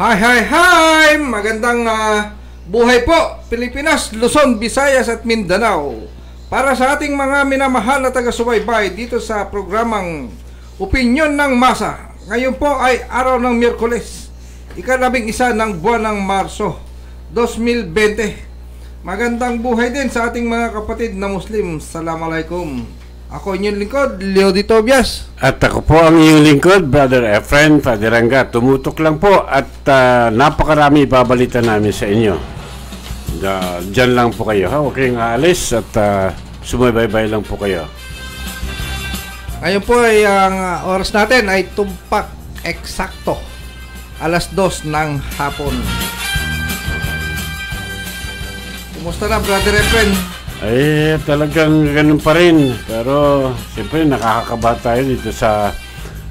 Hi, hi, hi! Magandang buhay po, Pilipinas, Luzon, Visayas at Mindanao. Para sa ating mga minamahal na taga-subaybay dito sa programang Opinyon ng Masa. Ngayon po ay araw ng Miyerkules, ika-11 ng buwan ng Marso 2020. Magandang buhay din sa ating mga kapatid na Muslim. Assalamualaikum. Ako inyong lingkod, Leo Di Tobias. At ako po ang iyong lingkod, Brother Efren Faderanga. Tumutok lang po at napakarami ibabalita namin sa inyo. Diyan lang po kayo, ha? Huwag kayong aalis at sumaybay-bay lang po kayo. Ngayon po ay ang oras natin ay tumpak eksakto 2:00 ng hapon. Kumusta na, Brother Efren? Ay, talagang ganun pa rin. Pero, siyempre, nakakakaba tayo dito sa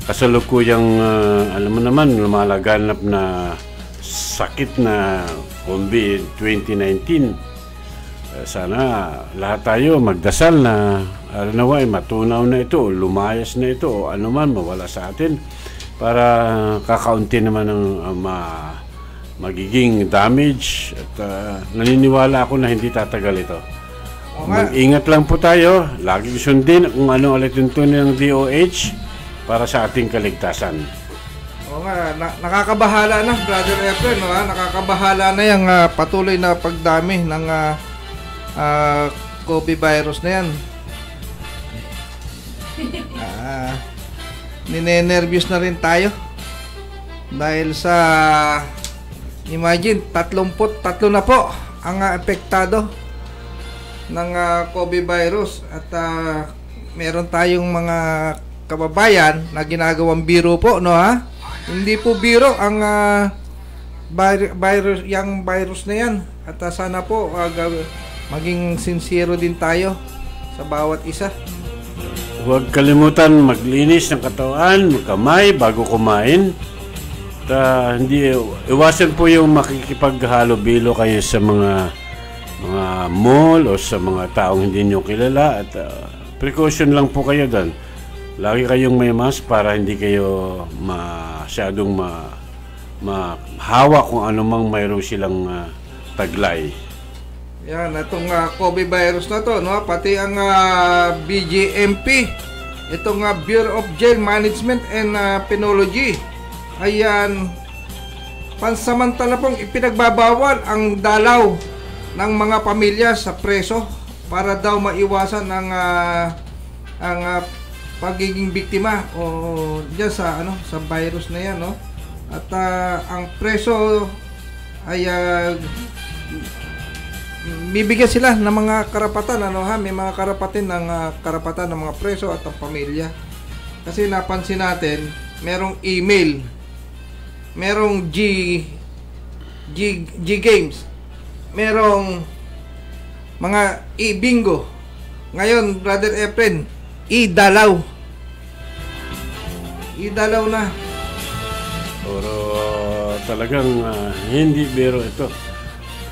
kasalukuyang, alam mo naman, lumalaganap na sakit na COVID 2019. Sana lahat tayo magdasal na, ay matunaw na ito, lumayas na ito, o ano man, mawala sa atin. Para kakaunti naman ang magiging damage. At naniniwala ako na hindi tatagal ito. Mag-ingat lang po tayo. Laging sundin kung ano ulit yung tunay ng DOH para sa ating kaligtasan. Oo nga, nakakabahala na, Brother Efren, no? Nakakabahala na yung patuloy na pagdami ng COVID virus na yan. Ninenervyos na rin tayo dahil sa, imagine, 33 na po ang apektado ng COVID virus at meron tayong mga kababayan na ginagawang biro po, no, ha? Hindi po biro ang virus na yan at sana po maging sincero din tayo sa bawat isa. Huwag kalimutan maglinis ng katawan, magkamay bago kumain. Hindi iwasan po yung makikipaghalo-bilo kayo sa mga mall o sa mga taong hindi nyo kilala at precaution lang po kayo doon. Lagi kayong may mask para hindi kayo masyadong mahawa kung anumang mayroon silang taglay. Yan, itong COVID virus na to, no? Pati ang BJMP, itong Bureau of Jail Management and Penology, ayan, pansamantala pong ipinagbabawal ang dalaw ng mga pamilya sa preso para daw maiwasan ang pagiging biktima o diyan sa sa virus na yan, no? At ang preso ay bibigyan sila ng mga karapatan, may mga karapatan ng mga preso at ang pamilya. Kasi napansin natin, merong email, merong G games, merong mga bingo. Ngayon, Brother Efren, dalaw na. Pero talagang hindi biro ito.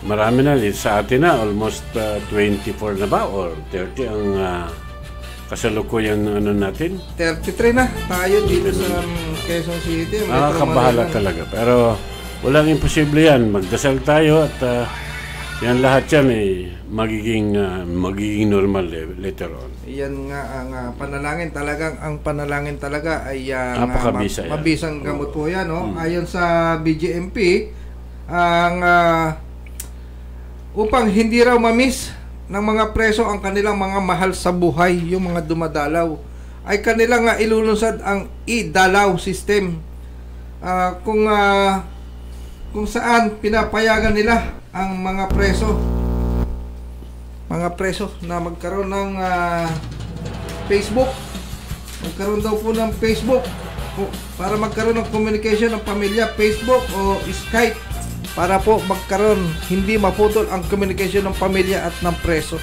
Marami na sa atin na, almost 24 na ba or 30 ang kasalukuyang natin? 33 na tayo dito sa Quezon City. Nakakabahala talaga. Pero walang imposible yan. Magdasal tayo at yan lahat yan magiging normal later on. Yan nga ang panalangin. Ang panalangin talaga ay mabisang gamot po yan, no? Ayon sa BJMP, upang hindi raw mamiss ng mga preso ang kanilang mga mahal sa buhay, yung mga dumadalaw, ay kanilang ilulunsad ang dalaw system, kung saan pinapayagan nila ang mga preso na magkaroon ng Facebook, magkaroon daw po ng Facebook para magkaroon ng communication ng pamilya, Facebook o Skype, para po magkaroon, hindi maputol ang communication ng pamilya at ng preso.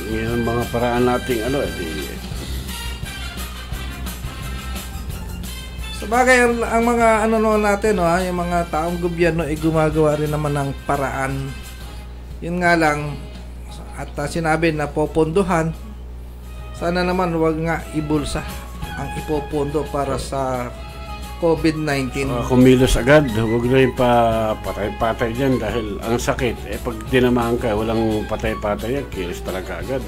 Yan mga paraan nating Sabagay ang mga natin, yung mga taong gobyerno ay gumagawa rin naman ng paraan. Yun nga lang, at sinabi na popondohan, sana naman wag nga ibulsa ang ipopondo para sa COVID-19. Kumilos agad, huwag na yung patay-patay dyan dahil ang sakit, pag dinamaan ka, walang patay-patay yan, kilos talaga agad.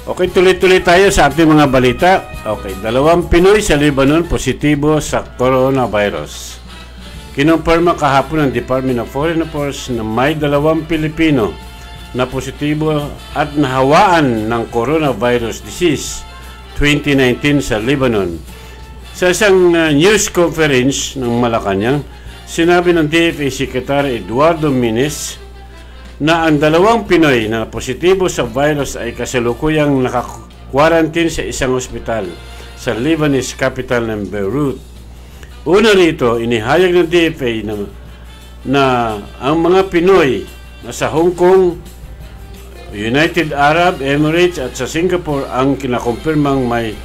Okay, tuloy-tuloy tayo sa ating mga balita. Okay, 2 Pinoy sa Lebanon positibo sa coronavirus. Kinumpirma kahapon ng Department of Foreign Affairs na may 2 Pilipino na positibo at nahawaan ng coronavirus disease 2019 sa Lebanon. Sa isang news conference ng Malacanang, sinabi ng DFA Secretary Eduardo Mines na ang 2 Pinoy na positibo sa virus ay kasalukuyang naka-quarantine sa isang ospital sa Lebanese capital ng Beirut. Una rito, inihayag ng DFA na ang mga Pinoy na sa Hong Kong, United Arab Emirates at sa Singapore ang kinakumpirmang may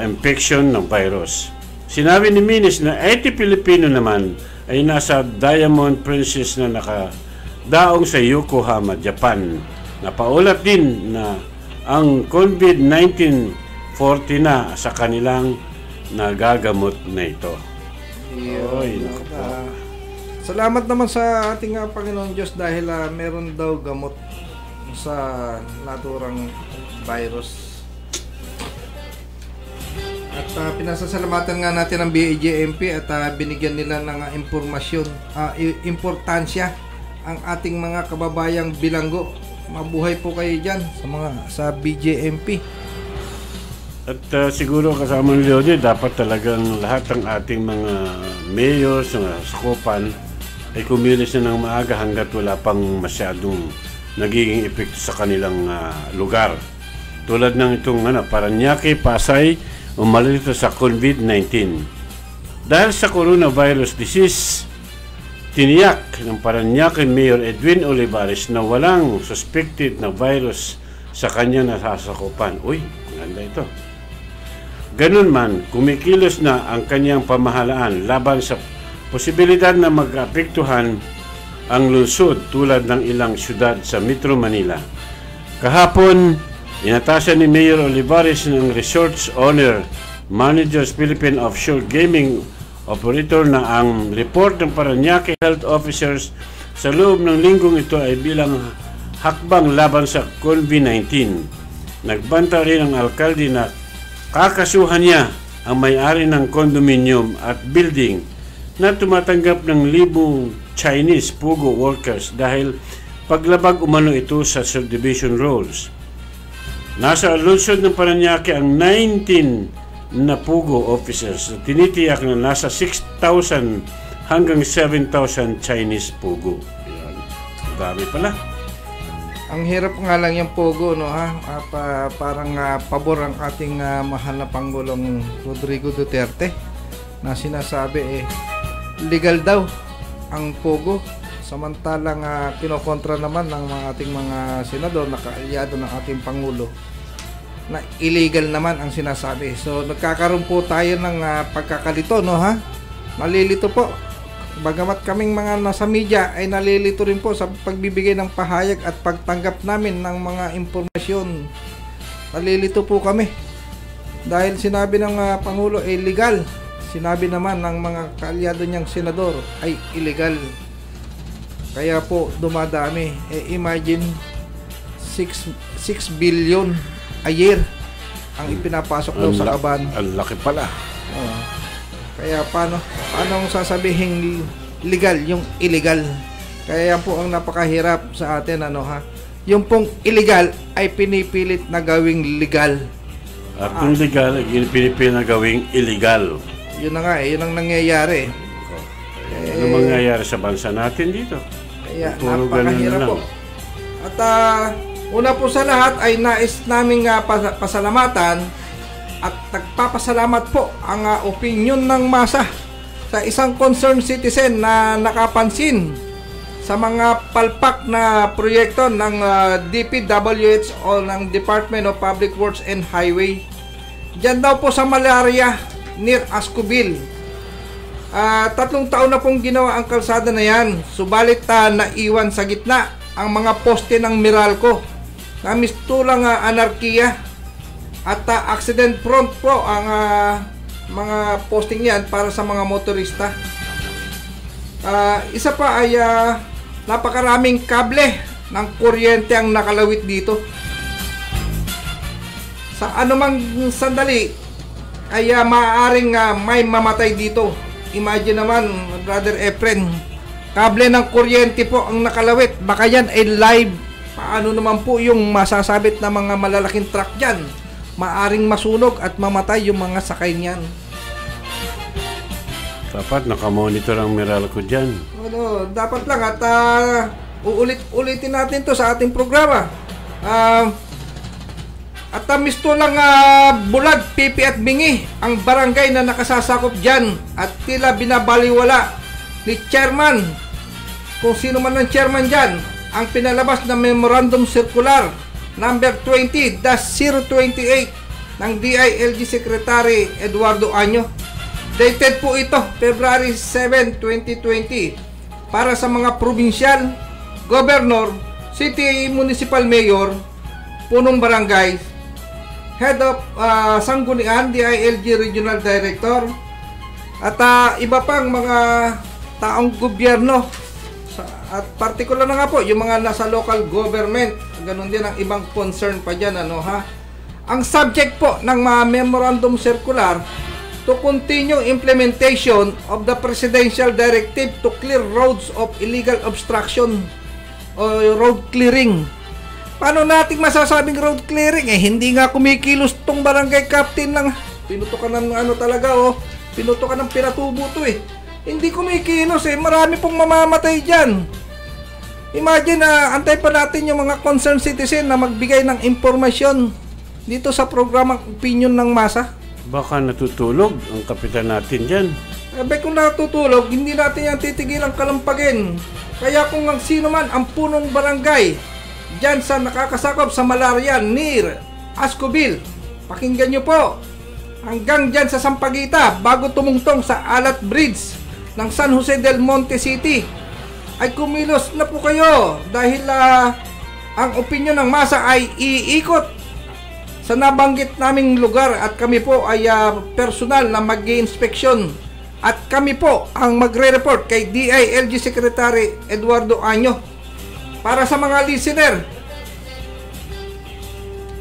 infection ng virus. Sinabi ni Mines na 80 Pilipino naman ay nasa Diamond Princess na nakadaong sa Yokohama, Japan. Napaulat din na ang COVID-19 40 na sa kanilang nagagamot na ito. Oy, salamat naman sa ating Panginoon Diyos dahil meron daw gamot sa naturang virus. At pinasasalamatan nga natin ang BJMP at binigyan nila ng impormasyon, importansya ang ating mga kababayang bilanggo. Mabuhay po kayo dyan sa BJMP. At siguro kasama ni Leody, dapat talagang lahat ng ating mga mayors, mga sakupan ay kumilos na ng maaga hanggat wala pang masyadong nagiging epekto sa kanilang lugar. Tulad ng itong Parañaque, Pasay, umalito sa COVID-19. Dahil sa coronavirus disease, tiniyak ng Parañaque Mayor Edwin Olivares na walang suspected na virus sa kanyang nasasakupan. Uy, maganda ito. Ganun man, kumikilos na ang kanyang pamahalaan laban sa posibilidad na mag-apektuhan ang lungsod tulad ng ilang syudad sa Metro Manila. Kahapon, inatasan ni Mayor Olivares ng Resorts Owner Managers Philippine Offshore Gaming Operator na ang report ng Parañaque Health Officers sa loob ng linggong ito ay bilang hakbang laban sa COVID-19. Nagbanta rin ang alkalde na kakasuhan niya ang may-ari ng condominium at building na tumatanggap ng libong Chinese pugo workers dahil paglabag umano ito sa subdivision rules. Nasa lungsod ng Parañaque ang 19 na pugo officers na tinitiyak na nasa 6,000 hanggang 7,000 Chinese pugo. Yan. Dami pala. Ang hirap nga lang yung pugo, no, ha? Parang pabor ang ating mahal na Pangulong Rodrigo Duterte na sinasabi legal daw ang pugo. Samantalang kinokontra naman ng ating mga senador na kaalyado ng ating Pangulo na illegal naman ang sinasabi. So nagkakaroon po tayo ng pagkakalito, no, ha? Nalilito po. Bagamat kaming mga nasa media ay nalilito rin po sa pagbibigay ng pahayag at pagtanggap namin ng mga impormasyon. Nalilito po kami. Dahil sinabi ng Pangulo ay legal. Sinabi naman ng mga kaalyado niyang senador ay illegal. Kaya po dumadami. Imagine 6 billion a year ang ipinapasok daw sa kaban. Ang laki pala. Kaya paano sasabihin legal yung illegal? Kaya yan po ang napakahirap sa atin, ano, ha? Yung pong illegal ay pinipilit na gawing legal. At yung legal ay pinipilit na gawing illegal. Yun na nga, yun ang nangyayari. Ano mangyayari sa bansa natin dito? Kaya napakahirap po. At una po sa lahat ay nais naming pasalamatan at nagpapasalamat po ang opinion ng masa sa isang concerned citizen na nakapansin sa mga palpak na proyekto ng DPWH o ng Department of Public Works and Highway. Diyan daw po sa Malaria near Ascobil. 3 taon na pong ginawa ang kalsada na yan. Subalit naiwan sa gitna ang mga poste ng Meralco na mistulang anarkiya at accident prone po ang mga posting yan para sa mga motorista. Isa pa ay napakaraming kable ng kuryente ang nakalawit dito. Sa anumang sandali ay maaaring may mamatay dito. Imagine naman, Brother Efren, kable ng kuryente po ang nakalawit. Baka yan ay live. Paano naman po yung masasabit na mga malalaking truck dyan? Maaring masunog at mamatay yung mga sakay niyan. Dapat nakamonitor ang Meralco dyan. Dapat lang at uulit-ulitin natin to sa ating programa. At misto lang Bulag, Pipi at Bingi ang barangay na nakasasakop dyan at tila binabaliwala ni chairman, kung sino man ang chairman dyan, ang pinalabas na Memorandum Circular number 20-028 ng DILG Secretary Eduardo Año. Dated po ito February 7, 2020 para sa mga probinsyal, gobernor, city municipal mayor, punong barangay, head of sanggunian, DILG Regional Director, at iba pang mga taong gobyerno. At particular na nga po, yung mga nasa local government, ganun din ang ibang concern pa dyan, Ang subject po ng Memorandum Circular to continue implementation of the Presidential Directive to clear roads of illegal obstruction o road clearing. Paano natin masasabing road clearing? Hindi nga kumikilos tong barangay captain lang. Pinutukan ng pinutukan ng pinatubo to Hindi kumikilos Marami pong mamamatay dyan. Imagine antay pa natin yung mga concerned citizen na magbigay ng impormasyon dito sa programang Opinion ng Masa. Baka natutulog ang kapitan natin dyan. Kung natutulog, hindi natin yan titigilang kalampagin. Kaya kung ang sino man ang punong barangay dyan sa nakakasakop sa Malarian, near Ascobil, pakinggan nyo po, hanggang dyan sa Sampaguita, bago tumungtong sa Alat Bridge ng San Jose del Monte City, ay kumilos na po kayo dahil ang opinyon ng Masa ay iikot sa nabanggit naming lugar at kami po ay personal na mag-i-inspeksyon at kami po ang magre-report kay DILG Secretary Eduardo Año. Para sa mga listener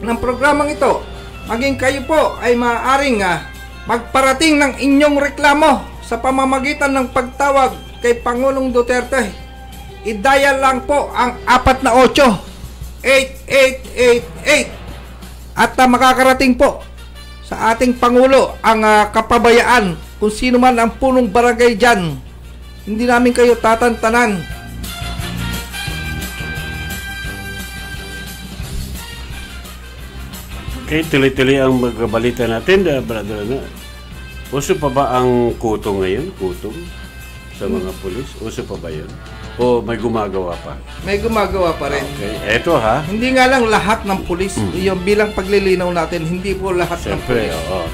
ng programang ito, maging kayo po ay maaaring magparating ng inyong reklamo sa pamamagitan ng pagtawag kay Pangulong Duterte. I-dial lang po ang 48-8888 at makakarating po sa ating Pangulo ang kapabayaan kung sino man ang punong barangay dyan. Hindi namin kayo tatantanan. Okay, tuloy-tuloy ang magbalita natin, brother. Uso pa ba ang kutong ngayon? Kutong sa mga pulis? Uso pa ba yun? O may gumagawa pa? May gumagawa pa rin. Okay, eto Hindi nga lang lahat ng pulis. Yung bilang paglilinaw natin, hindi po lahat ng pulis. Oo.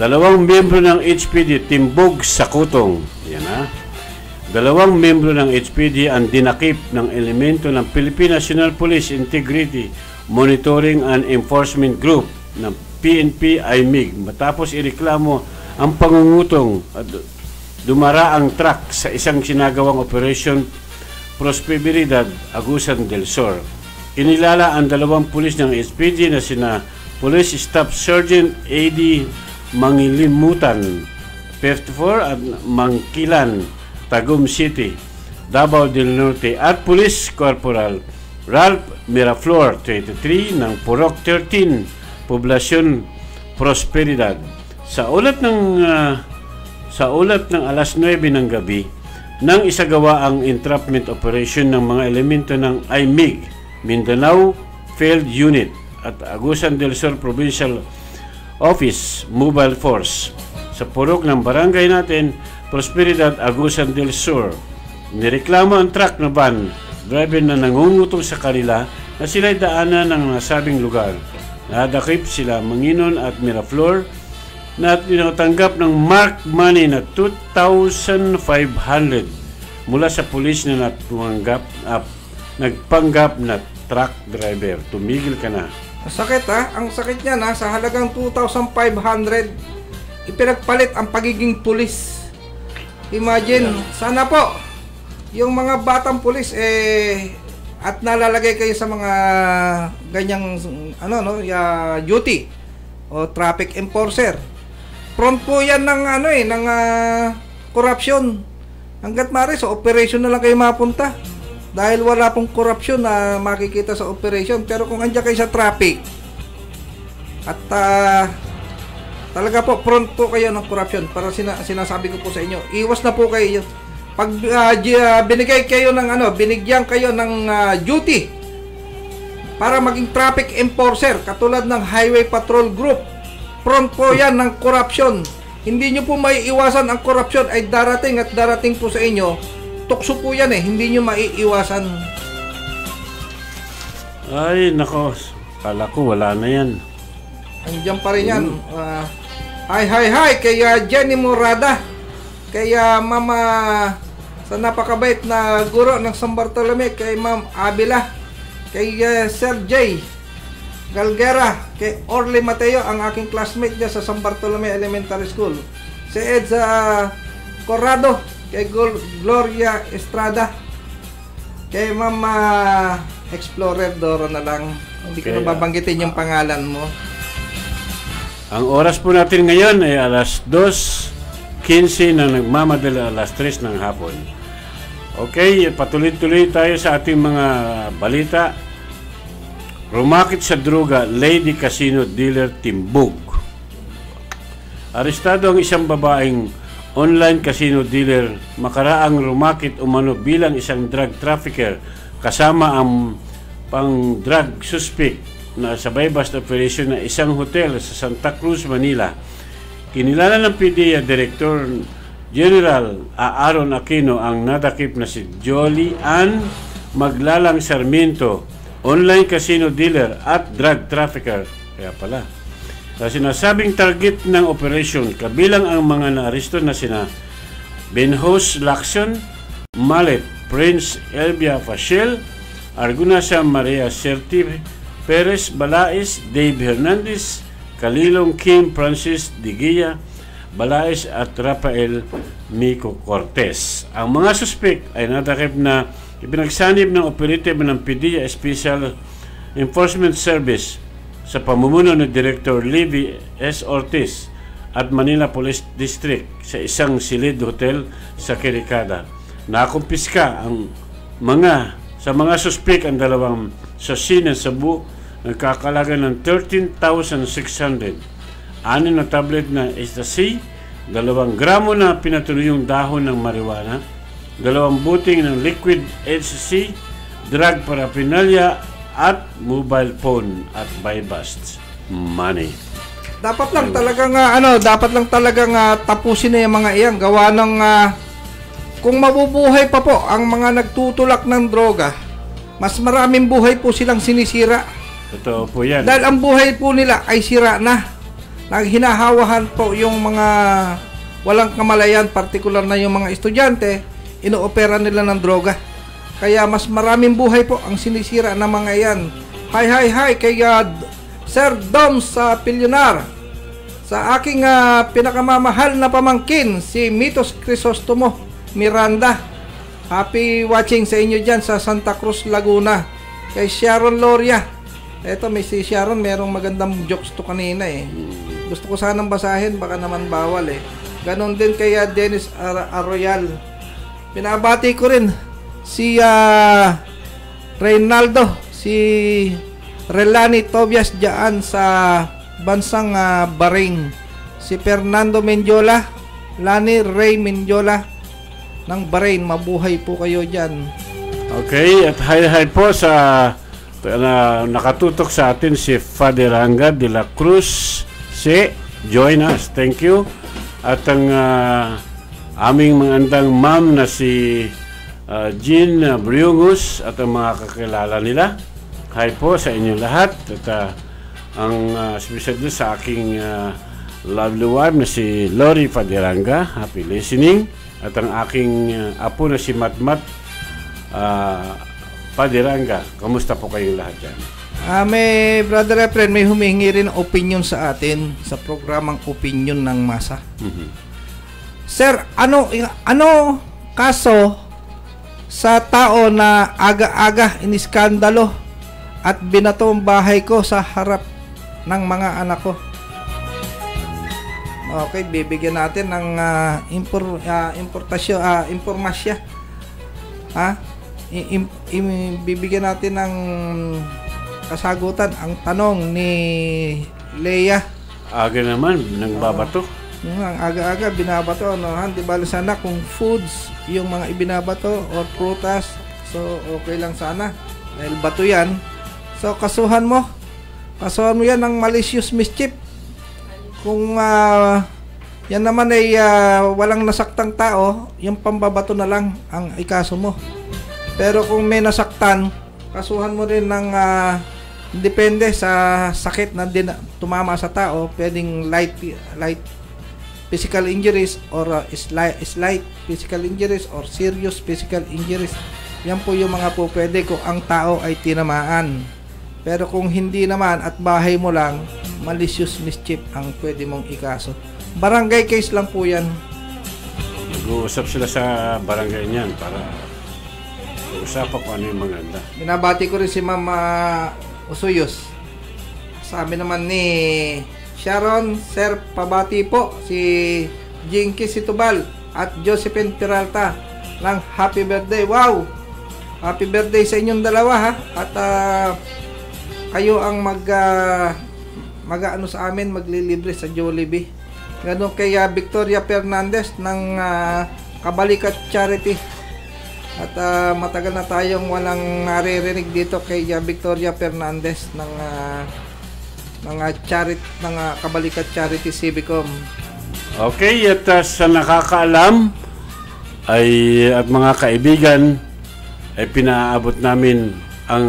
2 miyembro ng HPD timbog sa kutong. Yan 2 miyembro ng HPD ang dinakip ng elemento ng Philippine National Police Integrity Monitoring and Enforcement Group ng PNP IMIG matapos ireklamo ang pangungutong at dumara ang truck sa isang sinagawang Operation Prosperidad, Agusan del Sur. Kinilala ang 2 pulis ng HPD na sina Police Staff Sergeant A.D. Mangilimutan, 54 at Mangkilan, Tagum City, Davao del Norte at Police Corporal Ralph Miraflor, 23 ng Purok 13, Poblasyon Prosperidad. Sa ulat ng alas 9 ng gabi, nang isagawa ang entrapment operation ng mga elemento ng IMIG, Mindanao Field Unit at Agusan del Sur Provincial Office Mobile Force sa purok ng barangay natin, Prosperidad, Agusan del Sur. Nireklamo ang truck na van driver na nangungutong sa kanila na sila'y daanan ng nasabing lugar. Nadakip sila Manginon at Miraflor na tinatanggap ng mark money na 2,500 mula sa pulis na nagpanggap na truck driver. Tumigil ka na. Sakit Ang sakit niya sa halagang 2,500 ipinagpalit ang pagiging pulis. Imagine, sana po yung mga batang pulis at nalalagay kayo sa mga ganyang duty o traffic enforcer. Prone po yan ng corruption. Hanggat maaari sa operation na lang kayo mapunta. Dahil wala pong corruption na makikita sa operation. Pero kung andyan kayo sa traffic at talaga po prone po kayo ng corruption, para sinasabi ko po sa inyo, iwas na po kayo. Pag binigyan kayo ng duty para maging traffic enforcer katulad ng Highway Patrol Group, prone po yan ng corruption. Hindi nyo po maiiwasan ang corruption, ay darating at darating po sa inyo. Tukso po yan hindi nyo maiiwasan. Ay, nako, kala ko wala na yan. Andiyan pa rin yan. Hi kay Jenny Morada, kay Mama sa napakabait na guro ng San Bartolome, kay Ma'am Abila, kay Sir J Galguera, kay Orly Mateo, ang aking classmate niya sa San Bartolome Elementary School, si Edsa Corrado, kay Gloria Estrada, kay Ma'am Explorer Doro na lang, hindi ko na babanggitin yung pangalan mo. Ang oras po natin ngayon ay alas 2:15 na nagmamadala alas 3 ng hapon. Okay, patuloy-tuloy tayo sa ating mga balita. Rumakit sa droga, Lady Casino Dealer Timbuk. Arestado ang isang babaeng online casino dealer makaraang rumakit umano bilang isang drug trafficker kasama ang pang-drug suspect na sa bypass operation na isang hotel sa Santa Cruz, Manila. Kinilala ng PDEA Director General Aaron Aquino ang nadakip na si Jolie Ann Maglalang Sarmiento, online casino dealer at drug trafficker. Kaya pala. Sa sinasabing target ng operation, kabilang ang mga naaresto na sina Benhos Lacson, Mallet, Prince Elvia Fashel, Argunasa Maria Serti Perez Balais, Dave Hernandez, Kalilong Kim Francis Digilla Balais at Rafael Mico Cortez. Ang mga suspect ay nadakip na ipinagsanib ng operative ng PDEA Special Enforcement Service sa pamumuno ni Director Levy S. Ortiz at Manila Police District sa isang silid hotel sa Quiricada. Nakumpiska ang mga suspect ang dalawang sachet ng sabu nagkakalaga ng 13,600, 6 na tablet na ecstasy, 2 gramo na pinatunuyong dahon ng marijuana, 2 buting ng liquid ecstasy, drug paraphernalia at mobile phone at buy-bust money. Dapat lang talagang tapusin na yung mga iyan, gawa ng kung mabubuhay pa po ang mga nagtutulak ng droga, mas maraming buhay po silang sinisira. Totoo po yan. Dahil ang buhay po nila ay sira na. Naghinahawahan po yung mga walang kamalayan, partikular na yung mga estudyante, inoopera nila ng droga. Kaya mas maraming buhay po ang sinisira ng mga yan. Hi kay Sir Dom sa Pilyonar. Sa aking pinakamamahal na pamangkin, si Mitos Crisostomo Miranda. Happy watching sa inyo dyan sa Santa Cruz, Laguna. Kay Sharon Loria. Eto, may si Sharon, merong magandang jokes to kanina Gusto ko sanang basahin, baka naman bawal Ganon din kay Dennis Arroyal. Pinabati ko rin si Reynaldo, si Relani Tobias dyan sa bansang Bahrain. Si Fernando Mendiola, Lani Ray Mendiola ng Bahrain. Mabuhay po kayo dyan. Okay, at hi po sa nakatutok sa atin si Father Ranga de la Cruz. Join us. Thank you. At ang aming mga andang ma'am na si Jean Briungus at ang mga kakilala nila. Hi po sa inyo lahat. At ang special sa aking lovely wife na si Lori Faderanga. Happy listening. At ang aking apo na si Matmat Faderanga. Kamusta po kayong lahat dyan? May Brother Efren, may humihingi rin ng opinion sa atin sa programang Opinion ng Masa. Sir, ano kaso sa tao na aga-aga iniskandalo at binato ang bahay ko sa harap ng mga anak ko? Okay, bibigyan natin ng impormasya. Bibigyan natin ng kasagutan ang tanong ni Leia. Aga naman, nang babato. Ang aga-aga binabato, no? Di bali sana kung foods yung mga ibinabato or prutas, so okay lang sana dahil bato yan. So kasuhan mo yan ng malicious mischief. Kung yan naman ay walang nasaktang tao, yung pambabato na lang ang ikaso mo. Pero kung may nasaktan, kasuhan mo rin ng depende sa sakit na tumama sa tao, pwedeng light physical injuries or slight physical injuries or serious physical injuries. Yan po yung mga po pwede kung ang tao ay tinamaan. Pero kung hindi naman at bahay mo lang, malicious mischief ang pwede mong ikaso. Barangay case lang po yan. Mag-uusap sila sa barangay niyan para usapan kung ano yung maganda. Binabati ko rin si Ma'am Usuyos. Sabi naman ni Sharon, Sir, pabati po si Jinky Situbal at Josephine Peralta ng happy birthday. Wow! Happy birthday sa inyong dalawa, ha? At kayo ang mag-ano sa amin, maglilibre sa Jollibee. Ganun kay Victoria Fernandez ng Kabalikat Charity. At matagal na tayong walang naririnig dito kay Victoria Fernandez ng Kabalikat Charity Civicom. Okay, at sa nakakaalam at mga kaibigan ay pinaabot namin ang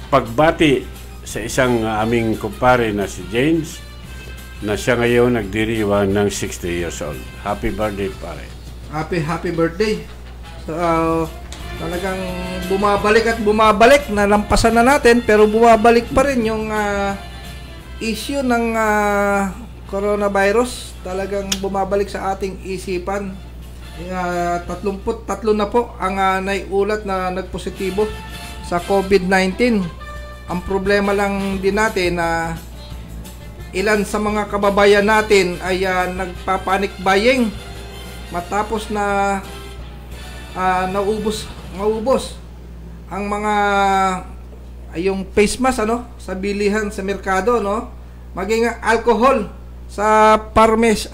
pagbati sa isang aming kumpare na si James na siya ngayon nagdiriwang ng 60 years old. Happy birthday, pare. Happy birthday. So, talagang bumabalik, nalampasan na natin pero bumabalik pa rin yung issue ng coronavirus. Talagang bumabalik sa ating isipan. 33 na po ang naiulat na nagpositibo sa COVID-19. Ang problema lang din natin na ilan sa mga kababayan natin ay nagpa-panic buying matapos na maubos ang mga yung face mask sa bilihan sa merkado, maging alcohol sa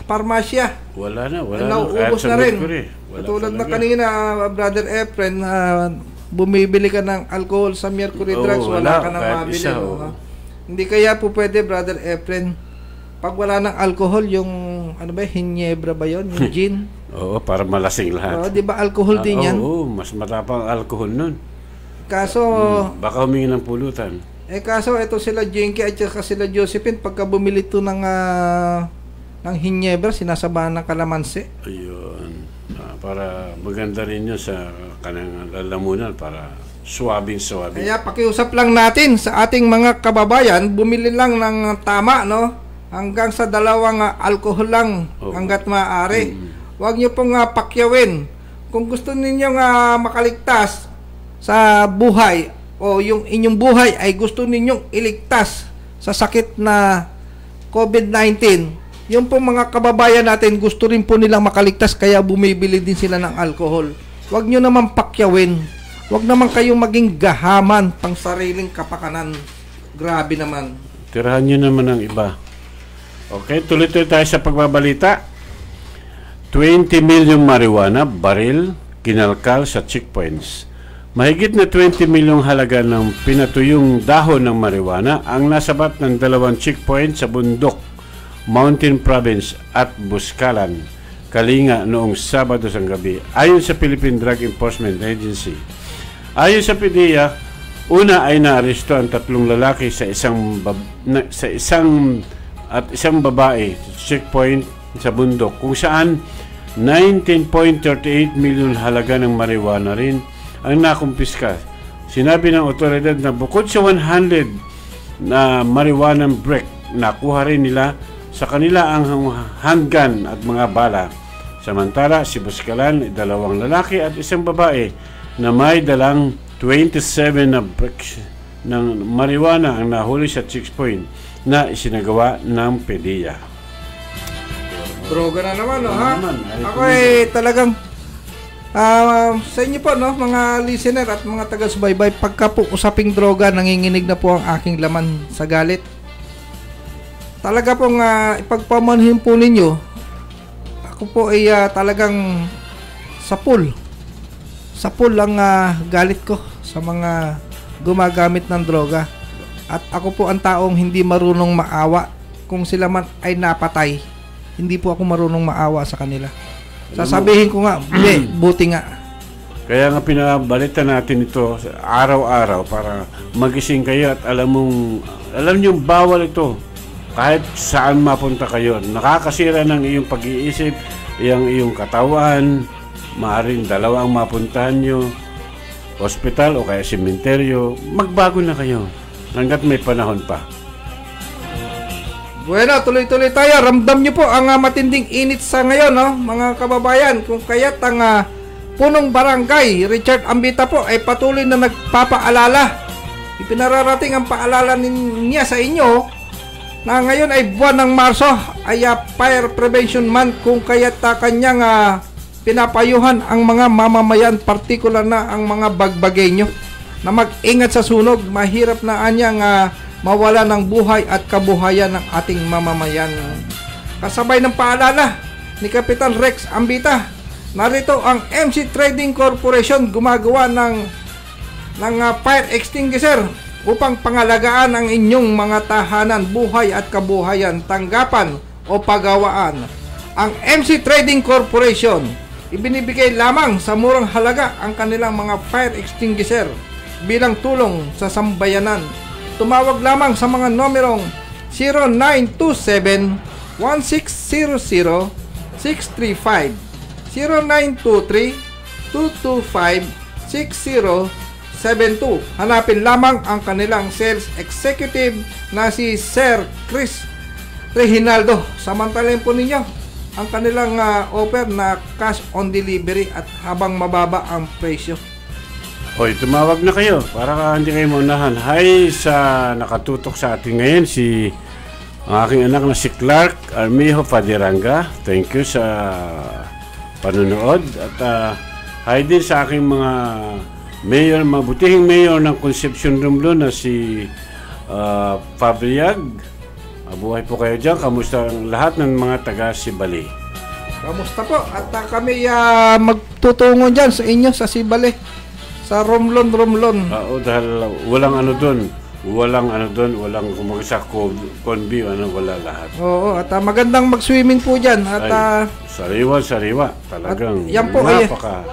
parmasya. Wala na. Nauubos na rin. Tulad na kanina, Brother Efren, bumibili ka ng alcohol sa Mercury Drugs, wala ka nang mabili. Hindi kaya po pwede, Brother Efren, pag wala ng alcohol, yung Hinebra ba yun? Yung gin? Oo, para malasing lahat. Di ba alcohol din yan? Oo, mas matapang alcohol nun. Kaso, baka humingi ng pulutan. Kaso ito sila Jinky at saka sila Josephine, pagka bumili ito ng Hinebra, sinasabahan ng kalamansi. Ayun. Para maganda rin yun sa kanang lalamunan, para suwabing. Kaya pakiusap lang natin sa ating mga kababayan, bumili lang ng tama, hanggang sa 2 alcohol lang hanggat maaari. Huwag nyo pong pakyawin. Kung gusto ninyong makaligtas sa buhay o yung inyong buhay ay gusto ninyong iligtas sa sakit na COVID-19, yung pong mga kababayan natin gusto rin po nilang makaligtas kaya bumibili din sila ng alcohol. Huwag nyo naman pakyawin. Huwag naman kayong maging gahaman pang sariling kapakanan. Grabe naman. Tirahan nyo naman ang iba. Okay, tuloy-tuloy tayo sa pagbabalita. 20 milyong marijuana baril kinalkal sa checkpoints. Mahigit na 20 milyong halaga ng pinatuyong dahon ng marijuana ang nasabat ng 2 checkpoint sa bundok, Mountain Province at Buscalan, Kalinga noong Sabado sa gabi, ayon sa Philippine Drug Enforcement Agency. Ayon sa PDEA, una ay naaresto ang 3 lalaki sa isang babae sa checkpoint sa bundok kung saan 19.38 milyon halaga ng marijuana rin ang nakumpiska Sinabi ng otoridad na bukod sa 100 na marijuana brick, nakuha rin nila sa kanila ang handgun at mga bala. Samantala, si Buscalan, 2 lalaki at 1 babae na may dalang 27 na bricks ng marijuana ang nahuli sa checkpoint na isinagawa ng PDEA. Droga na naman, no, ha? Naman, Ako talagang sa inyo po, no, mga listener at mga taga-subaybay, pagka po usaping droga, nanginginig na po ang aking laman sa galit. Talaga pong ipagpamanhin po ninyo, ako po ay talagang sapul ang galit ko sa mga gumagamit ng droga. At ako po ang taong hindi marunong maawa. Kung sila man ay napatay, hindi po ako marunong maawa sa kanila. Sasabihin ko nga, buti nga. Kaya nga pinabalita natin ito araw-araw para magising kayo at alam niyo bawal ito. Kahit saan mapunta kayo, nakakasira ng iyong pag-iisip, iyong katawan, maaaring 2 ang mapuntahan nyo, hospital o kaya sementeryo, magbago na kayo hanggat may panahon pa. Bueno, tuloy-tuloy tayo. Ramdam nyo po ang matinding init sa ngayon, no, mga kababayan. Kung kaya't ang punong barangay, Richard Ambita po, ay patuloy na nagpapaalala. Ipinararating ang paalala niya sa inyo na ngayon ay buwan ng Marso ay Fire Prevention Month, kung kaya't kanyang pinapayuhan ang mga mamamayan, partikular na ang mga bagbagenyo, na mag-ingat sa sunog. Mahirap na anyang mawala ng buhay at kabuhayan ng ating mamamayan. Kasabay ng paalala ni Kapitan Rex Ambita, narito ang MC Trading Corporation gumagawa ng fire extinguisher upang pangalagaan ang inyong mga tahanan, buhay at kabuhayan, tanggapan o pagawaan. Ang MC Trading Corporation, ibinibigay lamang sa murang halaga ang kanilang mga fire extinguisher bilang tulong sa sambayanan. Tumawag lamang sa mga numerong 0927-1600-635, 0923-225-6072. Hanapin lamang ang kanilang sales executive na si Sir Chris Reginaldo. Samantalin po ninyo ang kanilang offer na cash on delivery at habang mababa ang presyo. Hoy, tumawag na kayo para hindi kayo maunahan. Hi sa nakatutok sa atin ngayon, ang aking anak na si Clark Armijo Padiranga. Thank you sa panunood. At hi din sa aking mga mayor, mabutihing mayor ng Concepcion Romblon na si Fabriag. Mabuhay po kayo dyan. Kamusta ang lahat ng mga taga Sibali? Kamusta po? At kami magtutungo dyan sa inyo sa Sibali. Sa Romblon. Oo, dahil walang walang kumagsa conbi, wala lahat. Oo, at magandang mag-swimming po dyan. At sariwa, talagang yan po, napaka.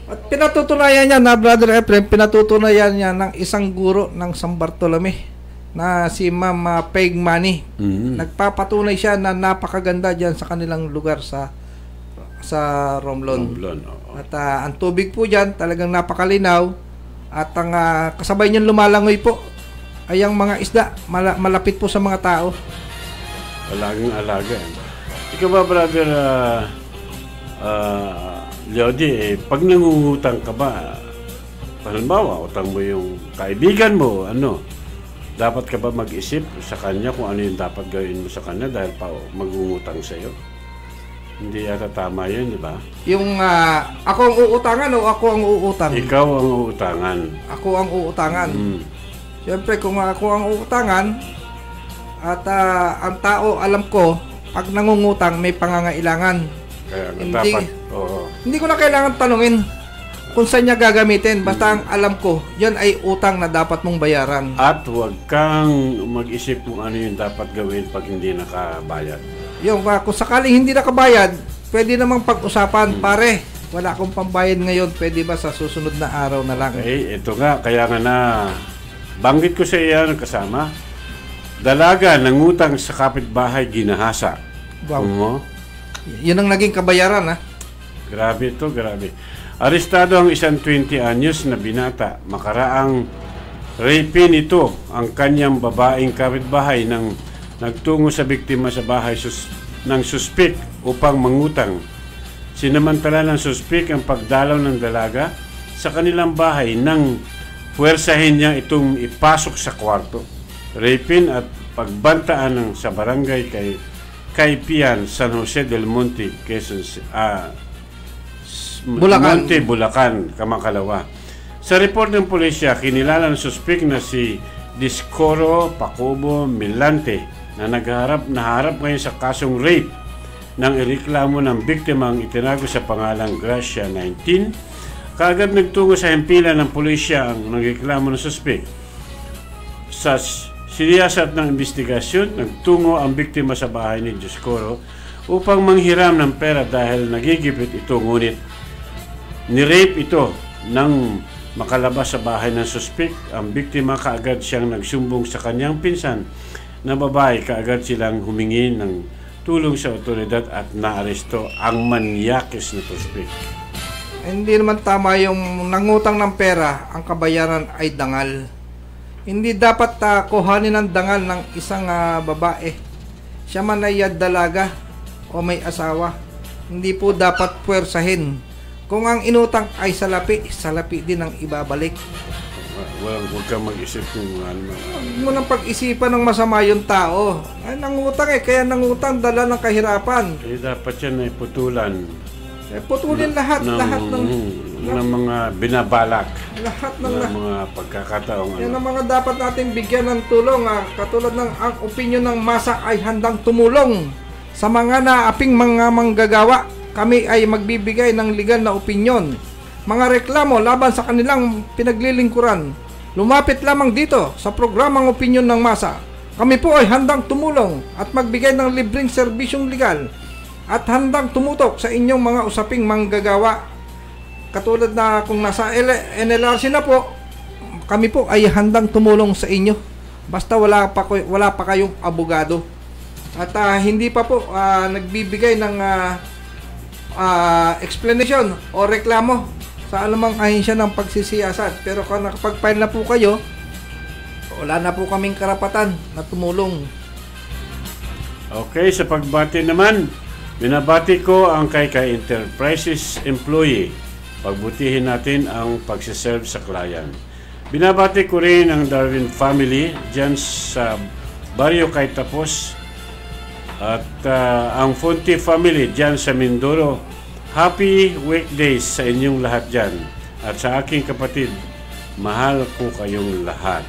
At pinatutunayan niya na Brother Efrem, pinatutunayan niya ng isang guro ng San Bartolome na si Ma'am Peg Mani. Nagpapatunay siya na napakaganda dyan sa kanilang lugar sa Romblon. At ang tubig po dyan talagang napakalinaw. At ang kasabay niyan lumalangoy po ay ang mga isda, malapit po sa mga tao. Alagang alaga. Ikaw ba, Brother Leody, pag nangungutang ka ba, halimbawa, utang mo yung kaibigan mo, dapat ka ba mag-isip sa kanya kung ano yung dapat gawin mo sa kanya dahil pa magungutang sa'yo? Hindi yata tama yun, di ba? Yung ako ang uutangan o ako ang uutang? Ikaw ang uutangan. Ako ang uutangan. Siyempre, kung ako ang uutangan at ang tao, alam ko, pag nangungutang, may pangangailangan. Kaya dapat, hindi ko na kailangan tanungin kung saan niya gagamitin. Basta ang alam ko, yan ay utang na dapat mong bayaran. At huwag kang mag-isip kung ano yung dapat gawin pag hindi nakabayad. Yung kung sakaling hindi nakabayad, pwede namang pag-usapan, pare, wala akong pambayad ngayon, pwede ba sa susunod na araw na lang? Ito nga, kaya nga na banggit ko sa iyo kasama, dalaga nangutang sa kapitbahay ginahasa. Wow. Yun ang naging kabayaran, ha? Grabe ito, grabe. Arestado ang isang 20 anyos na binata. Makaraang rape nito ang kanyang babaeng kapitbahay nang nagtungo sa biktima sa bahay ng suspek upang mangutang. Sinamantala ng suspek ang pagdalaw ng dalaga sa kanilang bahay nang puwersahin niya itong ipasok sa kwarto. Rapin at pagbantaan ng sa barangay kay Kaipian, San Jose del Monte, Quezon, Bulacan. Monte, Bulacan, Kamakalawa. Sa report ng pulisya, kinilala ng suspek na si Discoro Pacobo Milante na naharap ngayon sa kasong rape nang ireklamo ng biktima ang itinago sa pangalang Gracia 19. Kaagad nagtungo sa himpilan ng pulisya ang nagreklamo ng suspek. Sa siniyasat ng investigasyon, nagtungo ang biktima sa bahay ni Discoro upang manghiram ng pera dahil nagigipit ito, ngunit ni-rape ito nang makalabas sa bahay ng suspek. Ang biktima kaagad siyang nagsumbong sa kanyang pinsan na babae. Kaagad silang humingi ng tulong sa otoridad at naaresto ang manyakis na suspek. Hindi naman tama yung nangutang ng pera, ang kabayaran ay dangal. Hindi dapat kuhanin ng dangal ng isang babae. Siya man ay dalaga o may asawa. Hindi po dapat puwersahin. Kung ang inutang ay salapi, salapi din ang ibabalik. Huwag kang mag-isip kung ano. Huwag mo nang pag-isipan ng masama yung tao. Ay, nangutang kaya nangutang dala ng kahirapan. Dapat yan ay putulan. Putulin lahat ng mga binabalak. Lahat ng mga pagkakataong yan ang mga dapat nating bigyan ng tulong. Katulad ng ang opinyon ng masa ay handang tumulong sa mga naaping mga manggagawa. Kami ay magbibigay ng legal na opinyon. Mga reklamo laban sa kanilang pinaglilingkuran. Lumapit lamang dito sa programang opinyon ng masa. Kami po ay handang tumulong at magbigay ng libreng serbisyong legal at handang tumutok sa inyong mga usaping manggagawa. Katulad na kung nasa NLRC na po, kami po ay handang tumulong sa inyo. Basta wala pa kayong abogado. At hindi pa po nagbibigay ng explanation o reklamo sa anumang ahensya ng pagsisiyasat. Pero kung nakapag-file na po kayo, wala na po kaming karapatan na tumulong. Okay, sa pagbati naman, binabati ko ang Kaikai Enterprises employee. Pagbutihin natin ang pagsiserve sa client. Binabati ko rin ang Darwin family dyan sa Barrio Kaitapos at ang Fonte family dyan sa Mindoro. Happy weekdays sa inyong lahat dyan. At sa aking kapatid, mahal ko kayong lahat.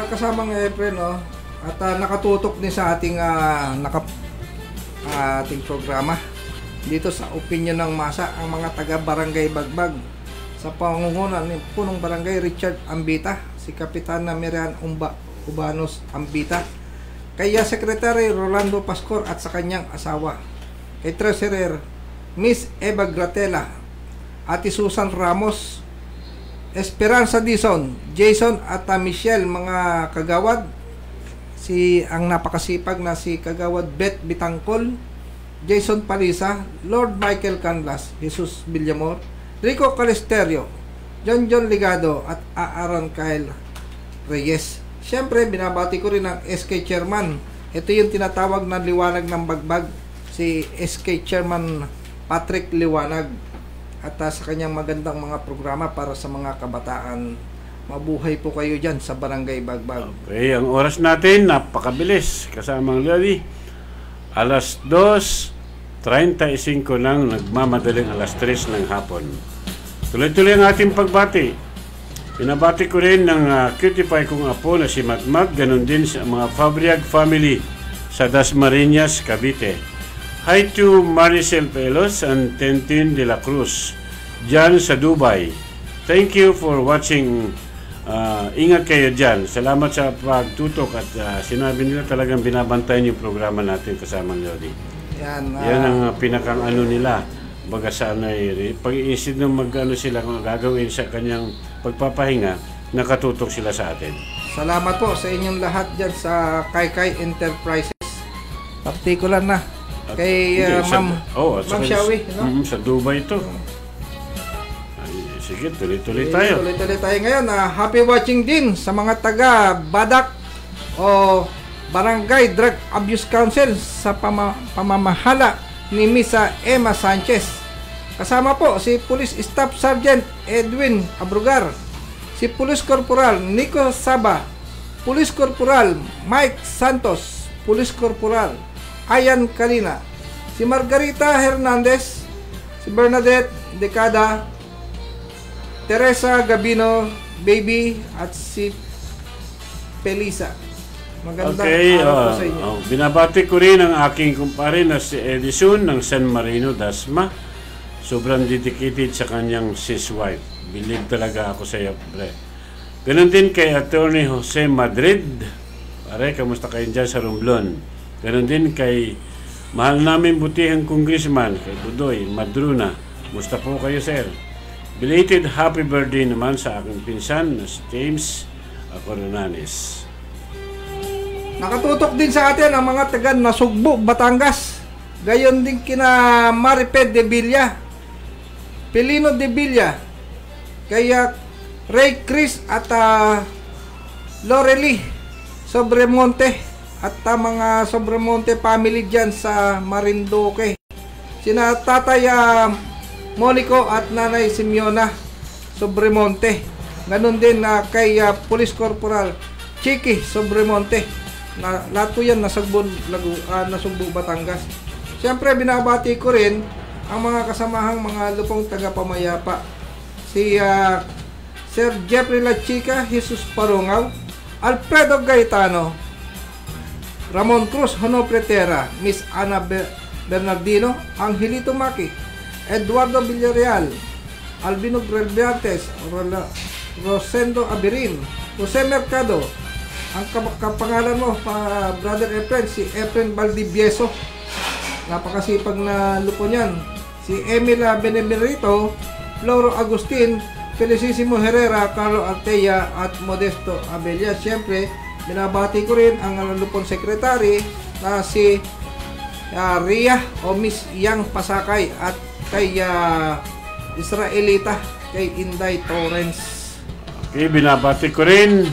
Kasamang Efren, no? At nakatutok din sa ating ating programa dito sa opinyon ng masa ang mga taga Barangay Bagbag sa pangunguna ni Punong Barangay Richard Ambita, si Kapitan na Miriam Ubanos Ambita, kaya Secretary Rolando Pascor at sa kanyang asawa, kay Treasurer Miss Eva Gratela, Ate Susan Ramos, Esperanza Dizon, Jason at Michelle, mga kagawad, ang napakasipag na si Kagawad Beth Bitangkol, Jason Palisa, Lord Michael Canlas, Jesus Villamor, Rico Calisterio, John Ligado at Aaron Kyle Reyes. Siyempre, binabati ko rin ang SK Chairman. Ito yung tinatawag na liwanag ng bagbag, si SK Chairman Patrick Liwanag, at sa kanyang magandang mga programa para sa mga kabataan. Mabuhay po kayo dyan sa Barangay Bagbag. Okay, ang oras natin napakabilis. Kasamang Lodi, alas 2:35 lang, nagmamadaling alas 3 ng hapon. Tuloy-tuloy ang ating pagbati. Pinabati ko rin ng cutie-pie kong apo na si Matmat, ganun din sa mga Fabriag family sa Dasmariñas, Cavite. Hi to Maricel Pelos and Tentin de la Cruz dyan sa Dubai. Thank you for watching. Ingat kayo dyan. Salamat sa pagtutok at sinabi nila talagang binabantayan yung programa natin kasamang Lodi. Yan ang pinakang ano nila. Baga sana pag-iisip ng mag-ano sila kung gagawin sa kanyang pagpapahinga, nakatutok sila sa atin. Salamat po sa inyong lahat dyan sa Kaikai Enterprises. Particular na kay Ma'am Shawi, no? Sa Dubai ito. Ay, sige, tuloy-tuloy tayo. Tuloy-tuloy tayo ngayon. Happy watching din sa mga taga Badak o Barangay Drug Abuse Council sa pamamahala ni Misa Emma Sanchez. Kasama po si Police Staff Sergeant Edwin Abrugar, si Police Corporal Nico Saba, Police Corporal Mike Santos, Police Corporal Ayan Kalina, si Margarita Hernandez, si Bernadette Decada, Teresa Gabino Baby at si Pelisa. Magandang araw po sa inyo. Binabati ko rin ang aking kumpare na si Edison ng San Marino, Dasma. Sobrang dedicated sa kanyang sis-wife. Believe talaga ako sa iyo, pre. Ganun din kay Attorney Jose Madrid. Pare, kamusta kayo dyan sa Romblon? Ganun din kay mahal namin butihang congressman, kay Budoy Madruna. Musta po kayo, sir? Belated happy birthday naman sa aking pinsan na si James Coronanes. Nakatutok din sa atin ang mga taga Nasugbo, Batangas. Gayon din kina Mariped de Villa, Pelino de Villa, kaya Ray Chris at Lorely Sobremonte at mga Sobremonte family dyan sa Marinduque. Sina Tatay Molico at Nanay Simeona Sobremonte. Ganon din kay Police Corporal Chiki Sobremonte. Lahat po yan nasugbo Batangas. Siyempre binabati ko rin ang mga kasamahang mga lupong taga-pamayapa. Si Sir Jeffrey Lachica, Jesus Parungaw, Alfredo Gaetano, Ramon Cruz Honopretera, Miss Ana Bernardino, Angelito Maki, Eduardo Villarreal, Albino Graviantes, Rosendo Abirin, Jose Mercado, ang kapangalan mo, Brother Efren, si Efren Valdivieso. Napakasipag na lupo niyan. Si Emila Benemerito, Floro Agustin, Felicissimo Herrera, Carlo Arteya at Modesto Abella. Siyempre, binabati ko rin ang lupong sekretary na si Ria o Miss Yang Pasakay at kay Israelita, kay Inday Torrens. Okay, binabati ko rin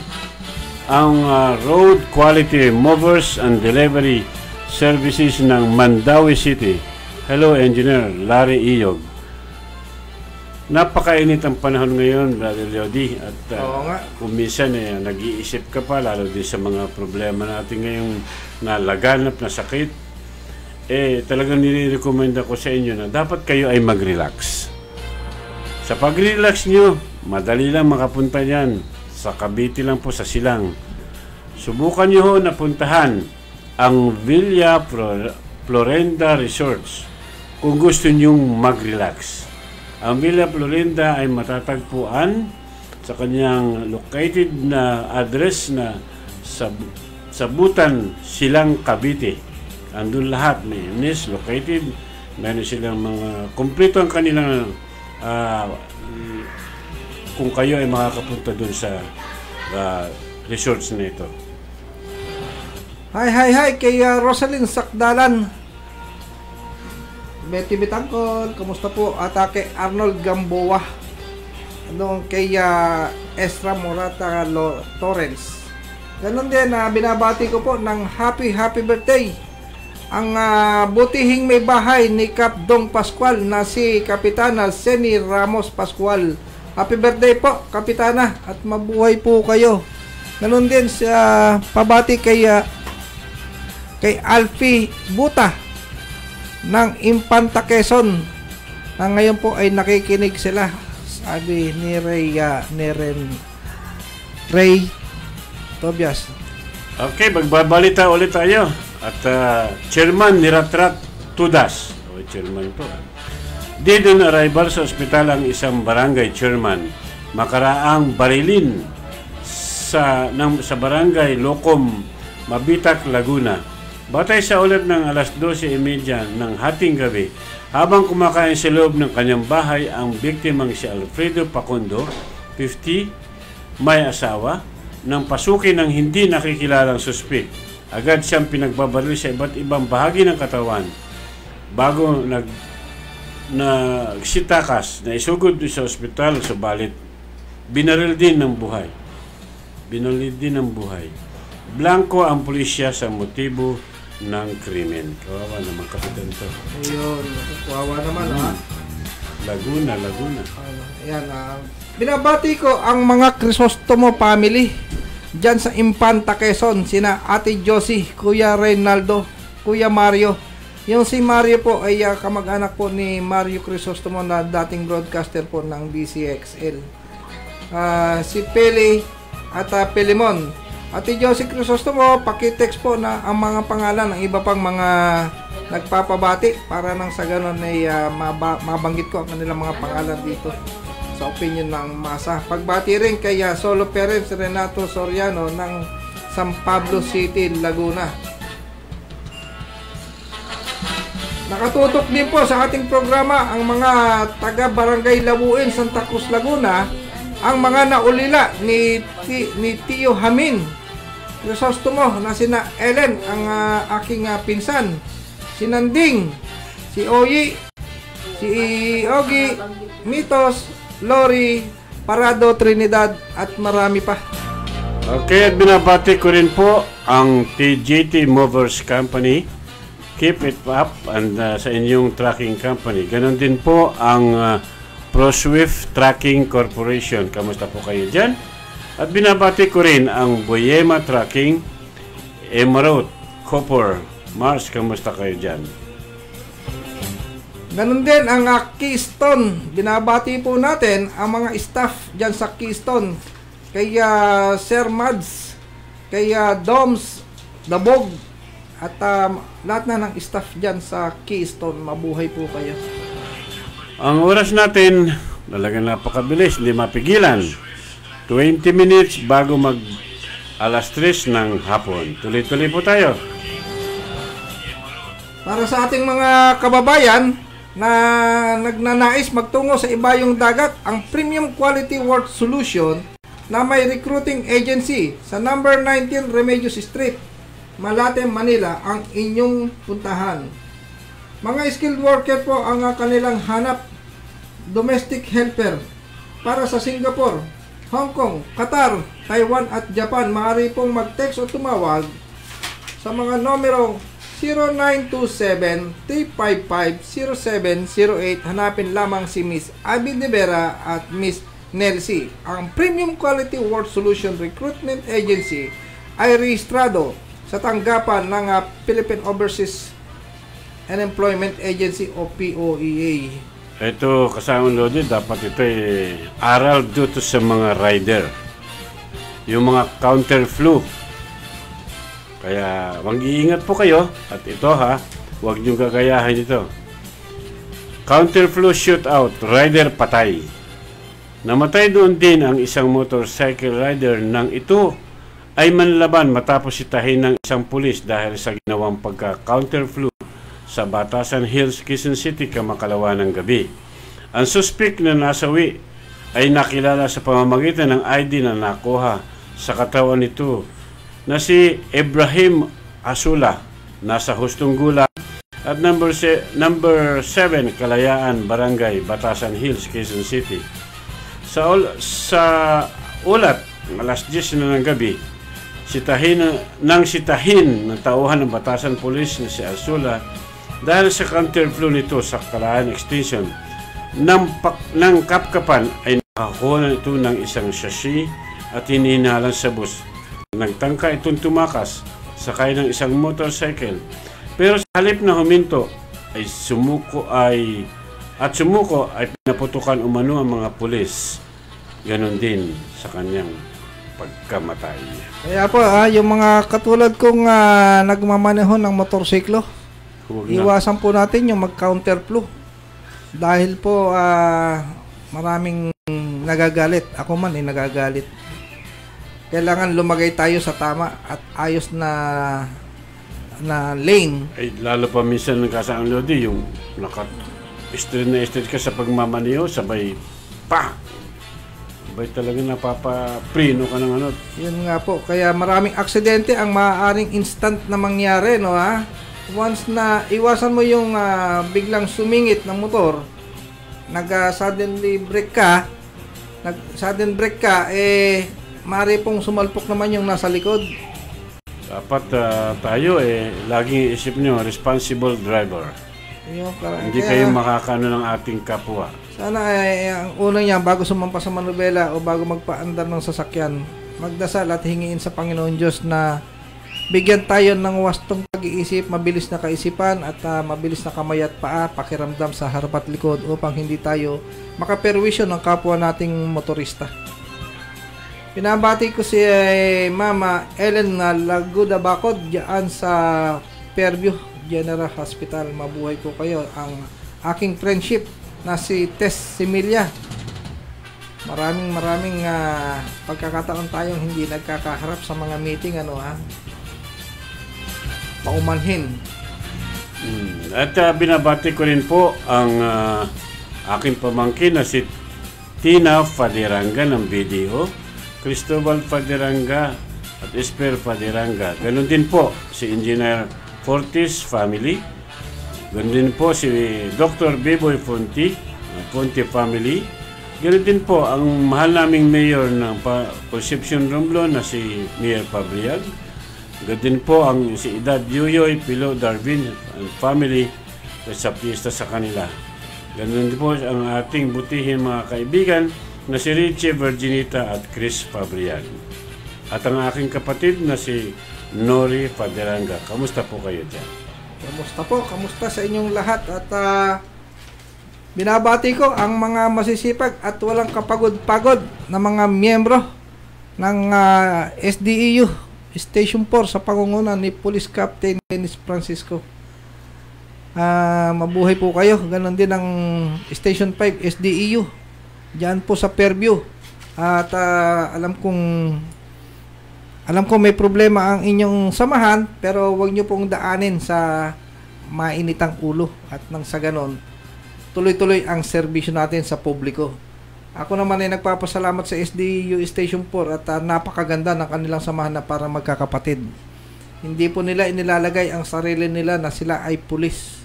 ang Road Quality Movers and Delivery Services ng Mandawi City. Hello, Engineer Larry Iyog. Napakainit ang panahon ngayon, Brother Lodi. At kung minsan nag-iisip ka pa, lalo din sa mga problema natin ngayong nalaganap na sakit, talagang nire-recommenda ko sa inyo na dapat kayo ay mag-relax. Sa pag-relax nyo, madali lang makapunta yan. Sa Cavite lang po, sa Silang. Subukan nyo ho na puntahan ang Villa Florenda Resorts kung gusto nyong mag-relax. Ang Villa Florenda ay matatagpuan sa kanyang located na address na sa Butan, Silang, Cavite. Andun lahat, may units located. Meron silang mga kompleto ang kanilang kung kayo ay makakapunta dun sa resorts na ito. Hi kay Rosalyn Sakdalan, Betty Bitangkol, kamusta po? At kay Arnold Gamboa, kay Estra Morata Torrens. Ganon din, binabati ko po ng happy birthday ang butihing may bahay ni Cap Dong Pascual na si Kapitana Seni Ramos Pascual. Happy birthday po, Kapitana, at mabuhay po kayo. Ganon din sa pabati kay Alfie Buta ng Impanta Quezon na ngayon po ay nakikinig sila, sabi ni Ray Tobias. Okay, magbabalita ulit tayo at Chairman Niratrat Tudas, Chairman to, dead on arrival sa ospital ang isang barangay chairman makaraang barilin sa barangay Locom, Mabitak, Laguna. Batay sa ulat ng alas 12:30 ng hating gabi, habang kumakain sa loob ng kanyang bahay, ang biktimang si Alfredo Pacondo, 50, may asawa, nang pasukin ng hindi nakikilalang suspek. Agad siyang pinagbabaril sa iba't ibang bahagi ng katawan. bago nagsitakas na isugod sa ospital, subalit binaril din ng buhay. Binaril din ng buhay. Blanco ang pulisya sa motibo ng krimen. Kawawa naman kapitan to. Ayun, kawawa naman ha. Laguna. Ayan, binabati ko ang mga Crisostomo family dyan sa Infanta, Quezon. Sina Ate Josie, Kuya Reynaldo, Kuya Mario. Yung si Mario po ay kamag-anak po ni Mario Crisostomo na dating broadcaster po ng DCXL. Si Pele at Pelimon. Ate Josie Crisostomo, pakitext po na ang mga pangalan ng iba pang mga nagpapabati para nang sa ganon ay mabanggit ko ang kanilang mga pangalan dito sa opinion ng masa. Pagbati rin kay Solo Perez Renato Soriano ng San Pablo City, Laguna. Nakatutok din po sa ating programa ang mga taga Barangay Labuin, Santa Cruz, Laguna, ang mga naulila ni Tio Hamin Crisostomo na sina Ellen, ang aking pinsan, si Nanding, si Oyi, si Ogi, Mitos, Lori, Parado, Trinidad, at marami pa. Okay, at binabati ko rin po ang TJT Movers Company. Keep it up and sa inyong tracking company. Ganon din po ang ProSwift Tracking Corporation. Kamusta po kayo dyan? At binabati ko rin ang Boyema Tracking, Emerald, Copper, Mars. Kamusta kayo dyan? Ganon din ang Keystone. Binabati po natin ang mga staff dyan sa Keystone. Kaya Sir Mads, kaya Doms, Dabog, at lahat na ng staff dyan sa Keystone. Mabuhay po kayo. Ang oras natin, talagang napakabilis, hindi mapigilan. 20 minutes bago mag alas 3 ng hapon. Tuloy-tuloy po tayo. Para sa ating mga kababayan na nagnanais magtungo sa ibayong dagat, ang Premium Quality Work Solution na may recruiting agency sa number 19 Remedios Street, Malate, Manila ang inyong puntahan. Mga skilled worker po ang kanilang hanap. Domestic helper para sa Singapore, Hong Kong, Qatar, Taiwan at Japan. Maaari pong mag-text o tumawag sa mga numero 0927-355-0708. Hanapin lamang si Miss Abby De Vera at Miss Nelsie. Ang Premium Quality Work Solution Recruitment Agency ay rehistrado sa tanggapan ng Philippine Overseas and Employment Agency o POEA. Ito, kasama Lodi, dapat ito aral dito sa mga rider. Yung mga counter flu. Kaya, mag-iingat po kayo. At ito huwag niyong gagayahin ito. Counter flu shootout, rider patay. Namatay doon din ang isang motorcycle rider nang ito ay manlaban matapos sitahin ng isang pulis dahil sa ginawang pagka-counter flu sa Batasan Hills, Quezon City, kamakalawa ng gabi. Ang suspect na nasawi ay nakilala sa pamamagitan ng ID na nakuha sa katawan nito na si Ibrahim Asula, nasa Hustong Gula at number 7 Kalayaan, Barangay Batasan Hills, Quezon City. Sa ulat, alas 10 na ng gabi, sitahin ng tauhan ng Batasan Police na si Asula dahil sa counter flu nito sa Kalayaan Extension. Ng kapkapan ay nakakuha ito ng isang sachet at hinihinalan sa bus. Nagtangka itong tumakas sakay ng isang motorcycle. Pero sa halip na huminto ay sumuko ay pinaputukan umano ang mga pulis. Ganon din sa kanyang pagkamatay. Kaya po yung mga katulad kong nagmamaneho ng motorsiklo, iwasan po natin yung mag-counter flu. Dahil po maraming nagagalit. Ako man nagagalit. Kailangan lumagay tayo sa tama at ayos na lane. Ay, lalo pa minsan nagkasaan Lodi, yung straight ka sa pagmamaneho, sabay sabay talaga napapaprino ka ng ano. Yun nga po. Kaya maraming aksidente ang maaaring instant na mangyari, no ha? once na iwasan mo yung biglang sumingit ng motor, suddenly brake ka, sudden brake ka, maaari pong sumalpok naman yung nasa likod. Dapat tayo laging isip nyo, responsible driver. Hindi kayo makakano ng ating kapwa. Sana ang unang niya, bago sumampa sa manubela o bago magpaandar ng sasakyan, magdasal at hingiin sa Panginoon Diyos na bigyan tayo ng wastong pag-iisip, mabilis na kaisipan at mabilis na kamay at paa, pakiramdam sa harap at likod upang hindi tayo makaperwisyo ng kapwa nating motorista. Pinabati ko si Mama Ellen na Laguda Bacod diyan sa Fairview General Hospital. Mabuhay po kayo. Ang aking friendship na si Tess Similia. Maraming pagkakataon tayong hindi nagkakaharap sa mga meeting, paumanhin. At binabati ko rin po ang aking pamangkin na si Tina Fadiranga ng BDO, Cristobal Fadiranga at Esper Fadiranga. Ganon din po si Engineer Fortis family. Ganon din po si Dr. Beboy Fonti, Fonti family. Ganon din po ang mahal naming mayor ng Concepcion Romblon na si Mayor Pabriag. Ganon din po ang si Edad Yuyoy, Pilo Darwin and family sa piyesta sa kanila. Ganon din po ang ating butihin mga kaibigan na si Richie Virginita at Chris Pabriag. At ang aking kapatid na si Nori Faderanga. Kamusta po kayo dyan? Kamusta po? Kamusta sa inyong lahat? At binabati ko ang mga masisipag at walang kapagod-pagod na mga miyembro ng SDEU Station 4 sa pangunguna ni Police Captain Dennis Francisco. Mabuhay po kayo. Ganon din ang Station 5 SDEU diyan po sa Fairview. At alam kong may problema ang inyong samahan, pero huwag nyo pong daanin sa mainitang ulo at nang sa ganon tuloy-tuloy ang serbisyo natin sa publiko. Ako naman ay nagpapasalamat sa SDU Station 4 at napakaganda ng kanilang samahan na para magkakapatid. Hindi po nila inilalagay ang sarili nila na sila ay pulis,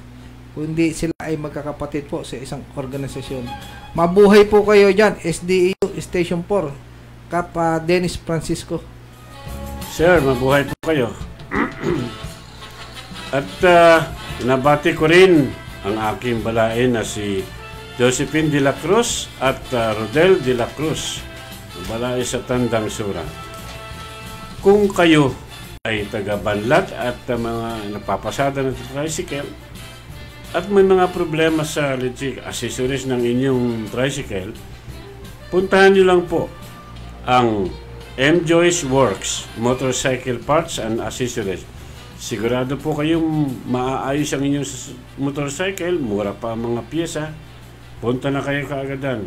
kundi sila ay magkakapatid po sa isang organisasyon. Mabuhay po kayo dyan, SDU Station 4, Kap Dennis Francisco. Sir, mabuhay po kayo. At nabati ko rin ang aking balain na si Josephine de la Cruz at Rodel de la Cruz, balay sa Tandang Sura. Kung kayo ay taga-Banlat at mga napapasada ng tricycle at may mga problema sa accessories ng inyong tricycle, puntahan nyo lang po ang M. Joyce Works, Motorcycle Parts and Accessories. Sigurado po kayong maaayos ang inyong motorcycle, mura pa ang mga piyesa. Punta na kayo kaagadan.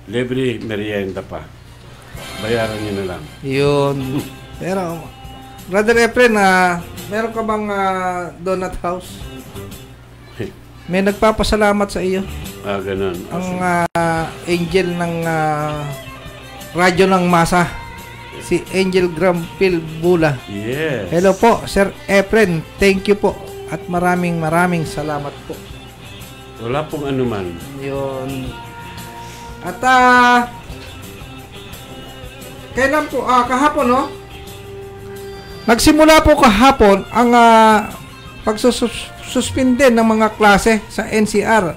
Libre merienda pa. Bayaran nyo na lang. Yun. Pero, Brother Efren, meron ka bang donut house? May nagpapasalamat sa iyo. Ganun. Ang angel ng radyo ng masa. Si Angel Grampil Bula. Yes. Hello po, Sir Efren. Thank you po. At maraming salamat po. Wala pong anuman. Yun. At kailan po, kahapon, no? Nagsimula po kahapon ang pagsususpinde ng mga klase sa NCR.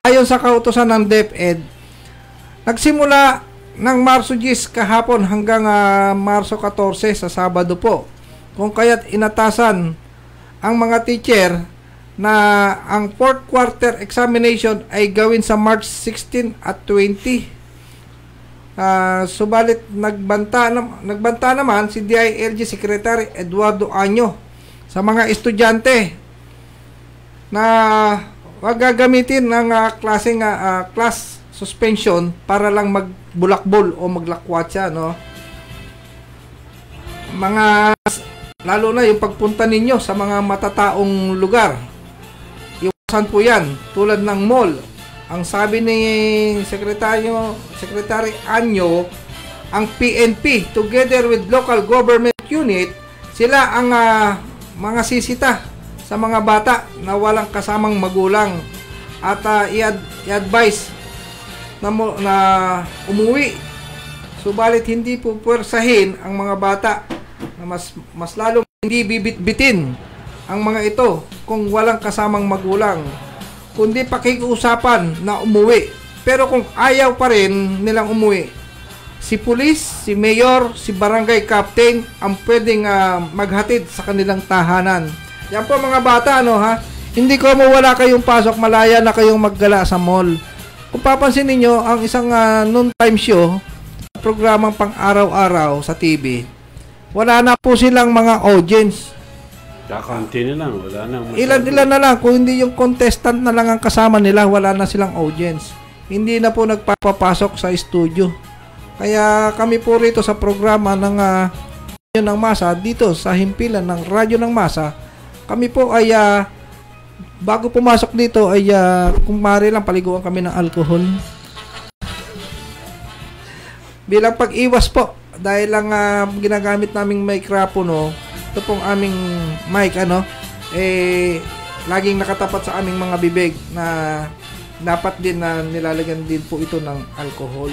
Ayon sa kautusan ng DepEd, nagsimula ng Marso 10 kahapon hanggang Marso 14 sa Sabado po. Kung kaya't inatasan ang mga teacher na ang 4th quarter examination ay gawin sa March 16 at 20. Subalit nagbanta naman si DILG Secretary Eduardo Año sa mga estudyante na wag gagamitin ng klaseng class suspension para lang magbulakbol o maglakwatsa, no? Lalo na yung pagpunta ninyo sa mga matataong lugar. Iwasan po yan, tulad ng mall. Ang sabi ni Secretary Anyo, ang PNP together with local government unit, sila ang mga sisita sa mga bata na walang kasamang magulang at i-advise na umuwi. Subalit hindi po puwersahin ang mga bata na mas lalong hindi bibitbitin ang mga ito kung walang kasamang magulang, kundi pakikiusapan na umuwi. Pero kung ayaw pa rin nilang umuwi, si pulis, si mayor, si barangay captain ang pwedeng maghatid sa kanilang tahanan. Yan po mga bata, hindi ko mawala kayong pasok, malaya na kayong maggala sa mall. Kung papansin niyo ang isang noon-time show, programang pang-araw-araw sa TV, wala na po silang mga audience. Kakunti na lang, wala na. Ilan na lang, kung hindi yung contestant na lang ang kasama nila, wala na silang audience. Hindi na po nagpapapasok sa studio. Kaya kami po rito sa programa ng Radyo ng Masa, dito sa himpilan ng Radyo ng Masa, kami po ay bago pumasok dito ay kung maaari lang paliguan kami ng alcohol. Bilang pag-iwas po, dahil lang ginagamit naming microphone, ito pong aming mic, laging nakatapat sa aming mga bibig na dapat din na nilalagyan din po ito ng alcohol.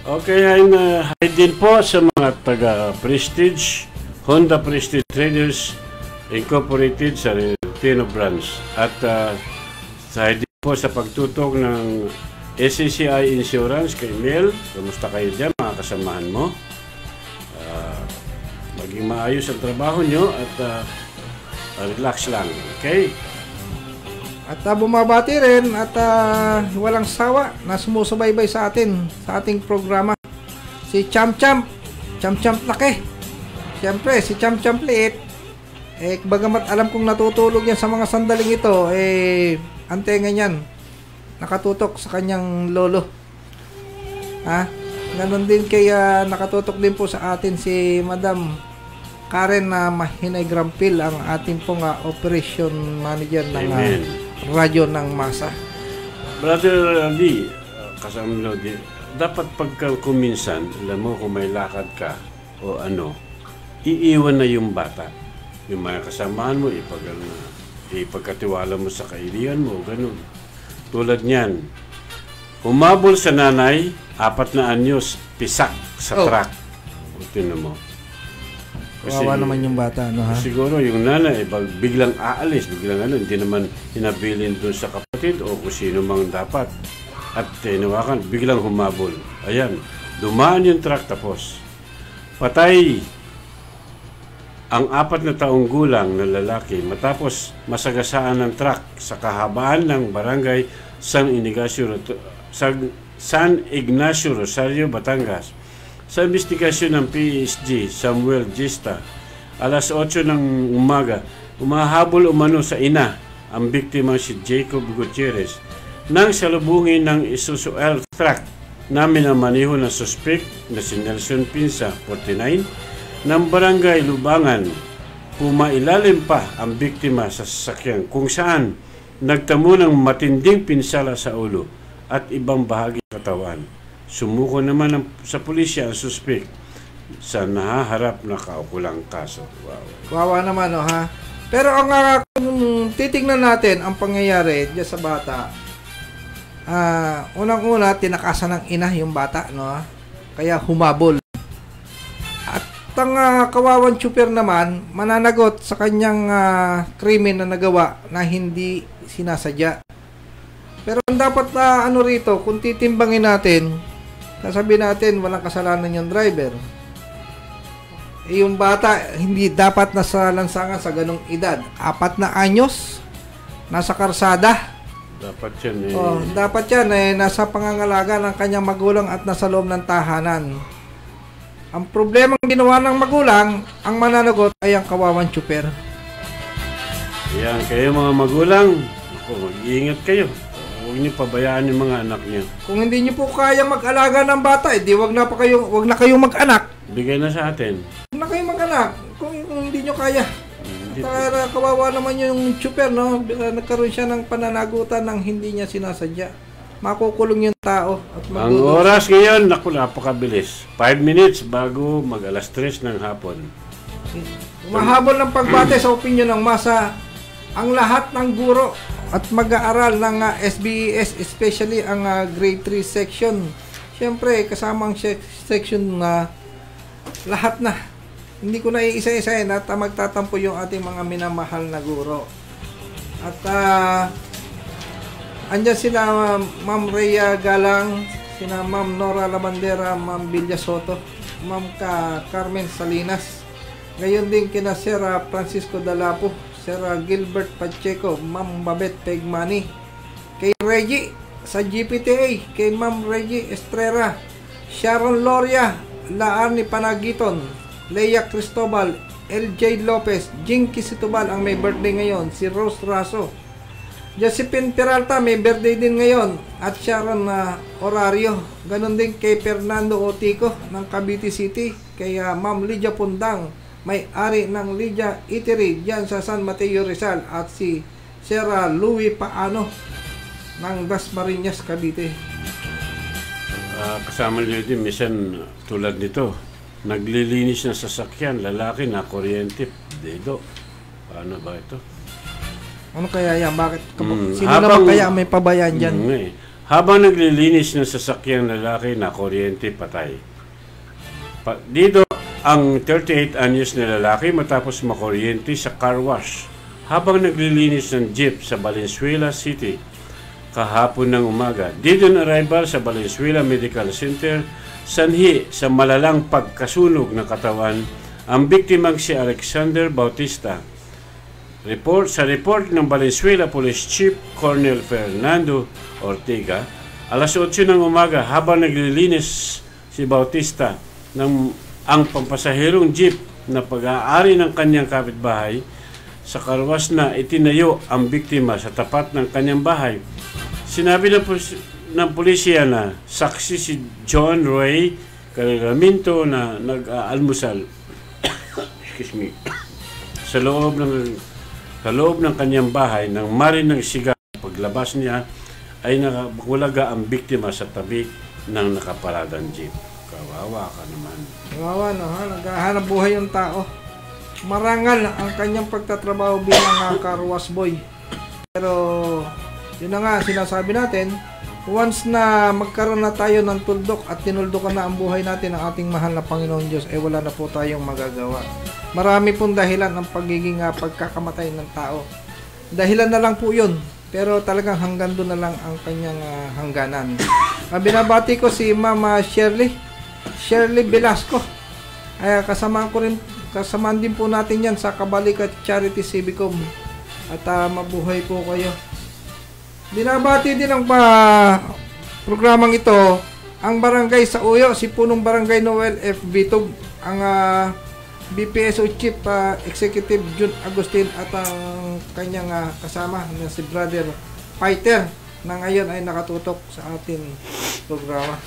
Okay, hi din po sa mga taga-Prestige, Honda Prestige Traders Incorporated sa Tino Branch. At hi din po sa pagtutok ng SCCI Insurance kay Mel. Kamusta kayo dyan, mga kasamahan mo? Maging maayos ang trabaho nyo at relax lang, okay? At bumabati rin at walang sawa na sumusubaybay sa atin, sa ating programa. Si Champ laki. Siyempre, si Champ liit. Bagamat alam kong natutulog yan sa mga sandaling ito, ang tenga niyan nakatutok sa kanyang lolo. Ganon din kaya nakatutok din po sa atin si Madam Karen na Mahinay Grampil, ang ating pong operation manager ng Radyo ng Masa. Brother Lee, kasama Lodi, dapat pagka kuminsan, alam mo kung may lakad ka o iiwan na yung bata. Yung mga kasamahan mo, ipagkatiwala mo sa kaibigan mo, ganun. Tulad niyan, humabol sa nanay, 4 na anyos, pisak sa truck. Tingnan mo. Kawawa naman yung bata, Siguro yung nanay, biglang aalis, hindi naman hinabilin doon sa kapatid o kung sino mang dapat. At tinawakan, biglang humabol. Ayan, dumaan yung truck tapos. Patay ang 4 na taong gulang na lalaki matapos masagasaan ng truck sa kahabaan ng barangay San Ignacio Rosario, Batangas. Sa investigasyon ng PSG, Samuel Gista, alas 8 ng umaga, umahabol umano sa ina ang biktima si Jacob Gutierrez nang salubungin ng Isuzu L truck na minamaneho ng suspect na si Nelson Pinsa, 49, ng barangay Lubangan. Pumailalim pa ang biktima sa sasakyan kung saan nagtamo ng matinding pinsala sa ulo at ibang bahagi ng katawan. Sumuko naman sa pulisya ang suspect sa nahaharap na kaukulang kaso. Wow. Kawawa naman, Pero kung titingnan natin ang pangyayari diyan sa bata, unang-una, tinakasan ng ina yung bata, Kaya humabol. At ang kawawang tsuper naman, mananagot sa kanyang krimen na nagawa na hindi sinasadya. Pero ang dapat rito, kung titimbangin natin, sasabihin natin walang kasalanan yung driver. Yung bata hindi dapat nasa lansangan sa ganong edad. 4 na anyos, nasa karsada. Dapat yan dapat yan nasa pangangalaga ng kanyang magulang at nasa loob ng tahanan. Ang problemang ginawa ng magulang, ang mananagot ay ang kawawang tsuper. Yan, kayo mga magulang, mag-iingat kayo. Huwag niyo pabayaan yung mga anak niyo. Kung hindi niyo po kaya mag-alaga ng bata, wag na kayong mag-anak. Bigay na sa atin. Huwag na kayong mag-anak kung hindi niyo kaya. Kawawa naman yung tsuper, nagkaroon siya ng pananagutan ng hindi niya sinasadya. Makukulong yung tao. At ang oras ngayon, napakabilis. 5 minutes bago mag-alas 3 ng hapon. Umahabol ng pagbate sa opinyon ng masa ang lahat ng guro at mag-aaral ng SBES, especially ang grade 3 section. Siyempre, kasamang section na lahat na. Hindi ko na iisa-isahin at magtatampo yung ating mga minamahal na guro. At andyan sila Ma'am Rhea Galang, sina Ma'am Nora Labandera, Ma'am Villa Soto, Ma'am Carmen Salinas. Ngayon din kina Sir Francisco Dalapo, Sir Gilbert Pacheco, Ma'am Babette Pegmani, kay Reggie sa GPTA, kay Ma'am Reggie Estrera, Sharon Loria, Laarni Panagiton, Leia Cristobal, LJ Lopez, Jinky Situbal ang may birthday ngayon, si Rose Raso, Josephine Peralta may birthday din ngayon, at Sharon Horario. Ganon din kay Fernando Otico ng Cavite City, kay Ma'am Lydia Pundang, may-ari ng Lydia Eatery dyan sa San Mateo Rizal, at si Sir Louis Paano ng Dasmariñas, Cavite. Kasama nyo din, minsan tulad nito, naglilinis ng sasakyan, lalaki na kuryente, dedo. Paano ba ito? Ano kaya yan? Bakit? Sino naman kaya may pabayaan dyan? Habang naglilinis ng sasakyan, lalaki na kuryente, patay. Dito, ang 38 anyos na lalaki matapos makuryente sa car wash habang naglilinis ng jeep sa Valenzuela City kahapon ng umaga. Dito na arrival sa Valenzuela Medical Center, sanhi sa malalang pagkasunog ng katawan ang biktimang si Alexander Bautista. Sa report ng Valenzuela Police Chief Colonel Fernando Ortega, alas 8 ng umaga habang naglilinis si Bautista ang pampasaherong jeep na pag-aari ng kanyang kapitbahay, sa karwas na itinayo ang biktima sa tapat ng kanyang bahay. Sinabi ng pulisya na saksi si John Roy Carraminto na nag-aalmusal sa loob ng kanyang bahay nang marinang sigaw. Paglabas niya ay nakabulaga ang biktima sa tabi ng nakaparadang jeep. Kawawa ka naman. Kawawa, no? Naghahanap buhay yung tao. Marangal ang kanyang pagtatrabaho bilang car wash boy. Pero, yun na nga, sinasabi natin, once na magkaroon na tayo ng tuldok at tinuldokan na ang buhay natin ng ating mahal na Panginoon Diyos, eh wala na po tayong magagawa. Marami pong dahilan ang pagiging pagkakamatay ng tao. Dahilan na lang po yun. Pero talagang hanggang doon na lang ang kanyang hangganan. Binabati ko si Mama Shirley Velasco. Ay, kasamaan din po natin yan sa Kabalikat Charity Civicum. At mabuhay po kayo. Binabati din ang programang ito ang barangay sa Uyo, si Punong Barangay Noel F. Bitog, ang BPSO Chief Executive Jun Agustin, at ang kanyang kasama na si Brother Fighter na ngayon ay nakatutok sa ating programa.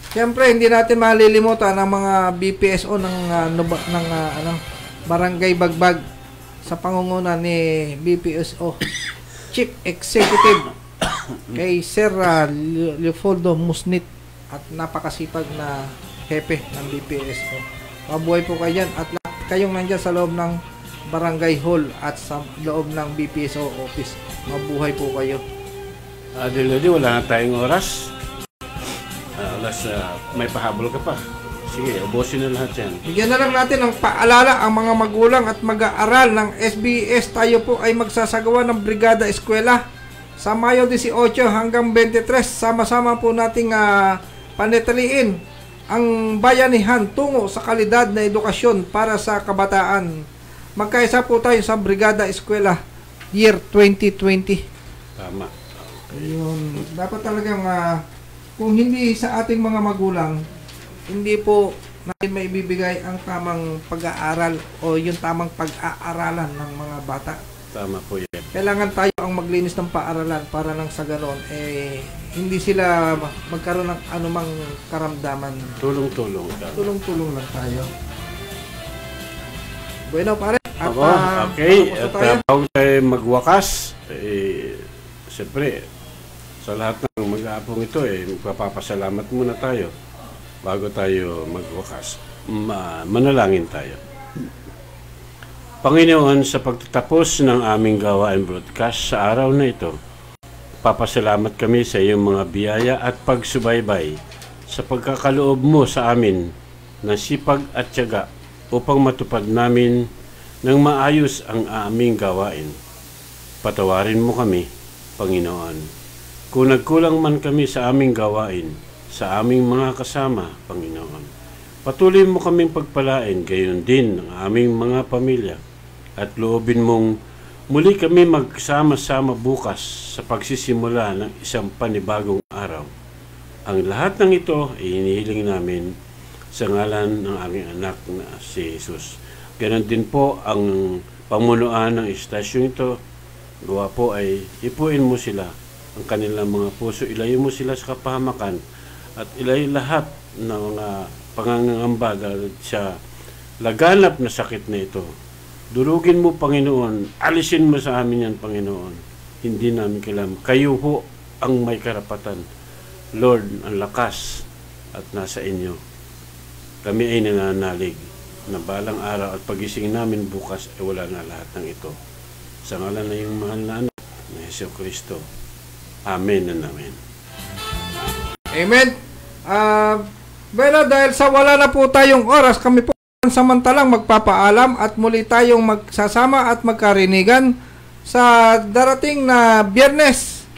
Siyempre, hindi natin malilimutan ang mga BPSO ng Barangay Bagbag sa pangunguna ni BPSO Chief Executive kay Sir Leopoldo Musnit, at napakasipag na hepe ng BPSO. Mabuhay po kayo dyan, at lahat kayong nandyan sa loob ng Barangay Hall at sa loob ng BPSO office. Mabuhay po kayo. Adil, wala na tayong oras. May pahabol ka pa. Sige, ubusin na lahat yan. Bigyan na lang natin ng paalala ang mga magulang at mag-aaral ng SBES. Tayo po ay magsasagawa ng Brigada Eskwela sa Mayo 18 hanggang 23. Sama-sama po nating panitiliin ang bayanihan tungo sa kalidad na edukasyon para sa kabataan. Magkaisa po tayo sa Brigada Eskwela year 2020. Tama. Ayun. Dapat talagang kung hindi sa ating mga magulang, hindi po natin maibibigay ang tamang pag-aaral o yung tamang pag-aaralan ng mga bata. Tama po yan. Kailangan tayo ang maglinis ng paaralan para nang sa ganon, hindi sila magkaroon ng anumang karamdaman. Tulong-tulong. Tulong-tulong lang tayo. Bueno, pare. At, okay. At bago tayo magwakas, siyempre, sa lahat ng mag-aapong ito, magpapasalamat muna tayo bago tayo magwakas. Manalangin tayo. Panginoon, sa pagtatapos ng aming gawain broadcast sa araw na ito, papasalamat kami sa iyong mga biyaya at pagsubaybay sa pagkakaloob mo sa amin ng sipag at tiyaga upang matupad namin ng maayos ang aming gawain. Patawarin mo kami, Panginoon. Kung nagkulang man kami sa aming gawain, sa aming mga kasama, Panginoon, patuloy mo kaming pagpalain, gayon din ang aming mga pamilya, at loobin mong muli kami magsama-sama bukas sa pagsisimula ng isang panibagong araw. Ang lahat ng ito ay hinihiling namin sa ngalan ng aming anak na si Jesus. Ganon din po ang pamunuan ng istasyon ito. Gawa po ay ipuin mo sila, ang kanilang mga puso, ilayo mo sila sa kapahamakan, at ilayo lahat ng mga pangangamba dahil sa laganap na sakit na ito. Durugin mo, Panginoon, alisin mo sa amin yan, Panginoon. Hindi namin kailangan. Kayo po ang may karapatan. Lord, ang lakas at nasa inyo. Kami ay nananalig na balang araw at pagising namin bukas ay wala na lahat ng ito. Sa ngalan na yung mahal na anak na Hesus Kristo. Amen and amen. Amen. Bueno, dahil sa wala na po tayong oras, kami po samantalang magpapaalam at muli tayong magsasama at magkarinigan sa darating na Biyernes,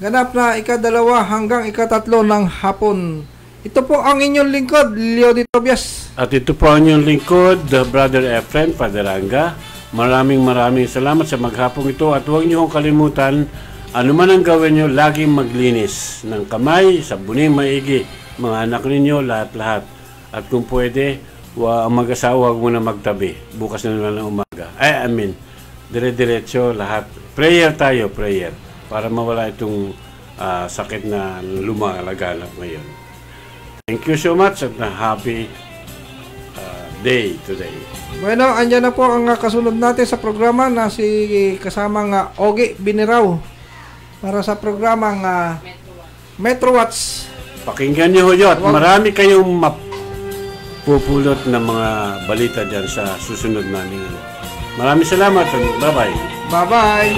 ganap na ikadalawa hanggang ikatatlo ng hapon. Ito po ang inyong lingkod, Leo Di Tobias. At ito po ang inyong lingkod, Brother Efren Paderanga. Maraming salamat sa maghapong ito, at huwag niyo kalimutan, ano man ang gawin niyo, laging maglinis ng kamay, sabuning maigi, mga anak ninyo, lahat-lahat. At kung pwede, ang mag-asawa, huwag muna magtabi. Bukas na naman ng umaga. Dire-diretso lahat. Prayer tayo, prayer. Para mawala itong sakit na lumalaganap ngayon. Thank you so much at happy day today. Bueno, andyan na po ang kasunod natin sa programa na si kasamang Ogie Biniraw para sa programang Metro Watch. Pakinggan niyo ho yun. Marami kayong pupulot ng mga balita dyan sa susunod namin. Maraming salamat. Bye-bye. Bye-bye.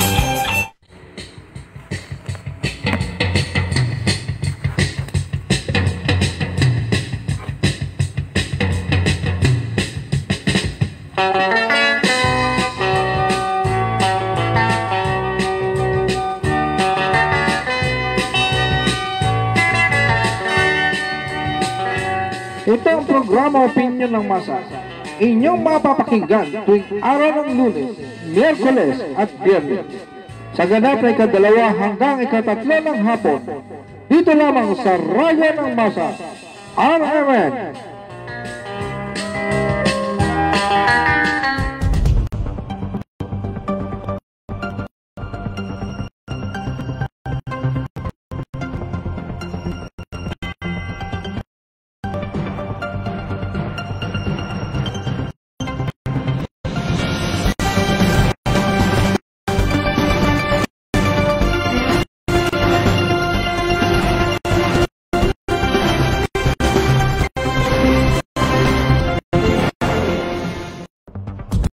Ito ang programa Opinion ng Masa. Inyong mapapakinggan tuwing araw ng Lunes, Miyerkules at Biyernes. Sa ganap na ikadalawa hanggang ikatatlo ng hapon. Dito lamang sa Radyo ng Masa, RMN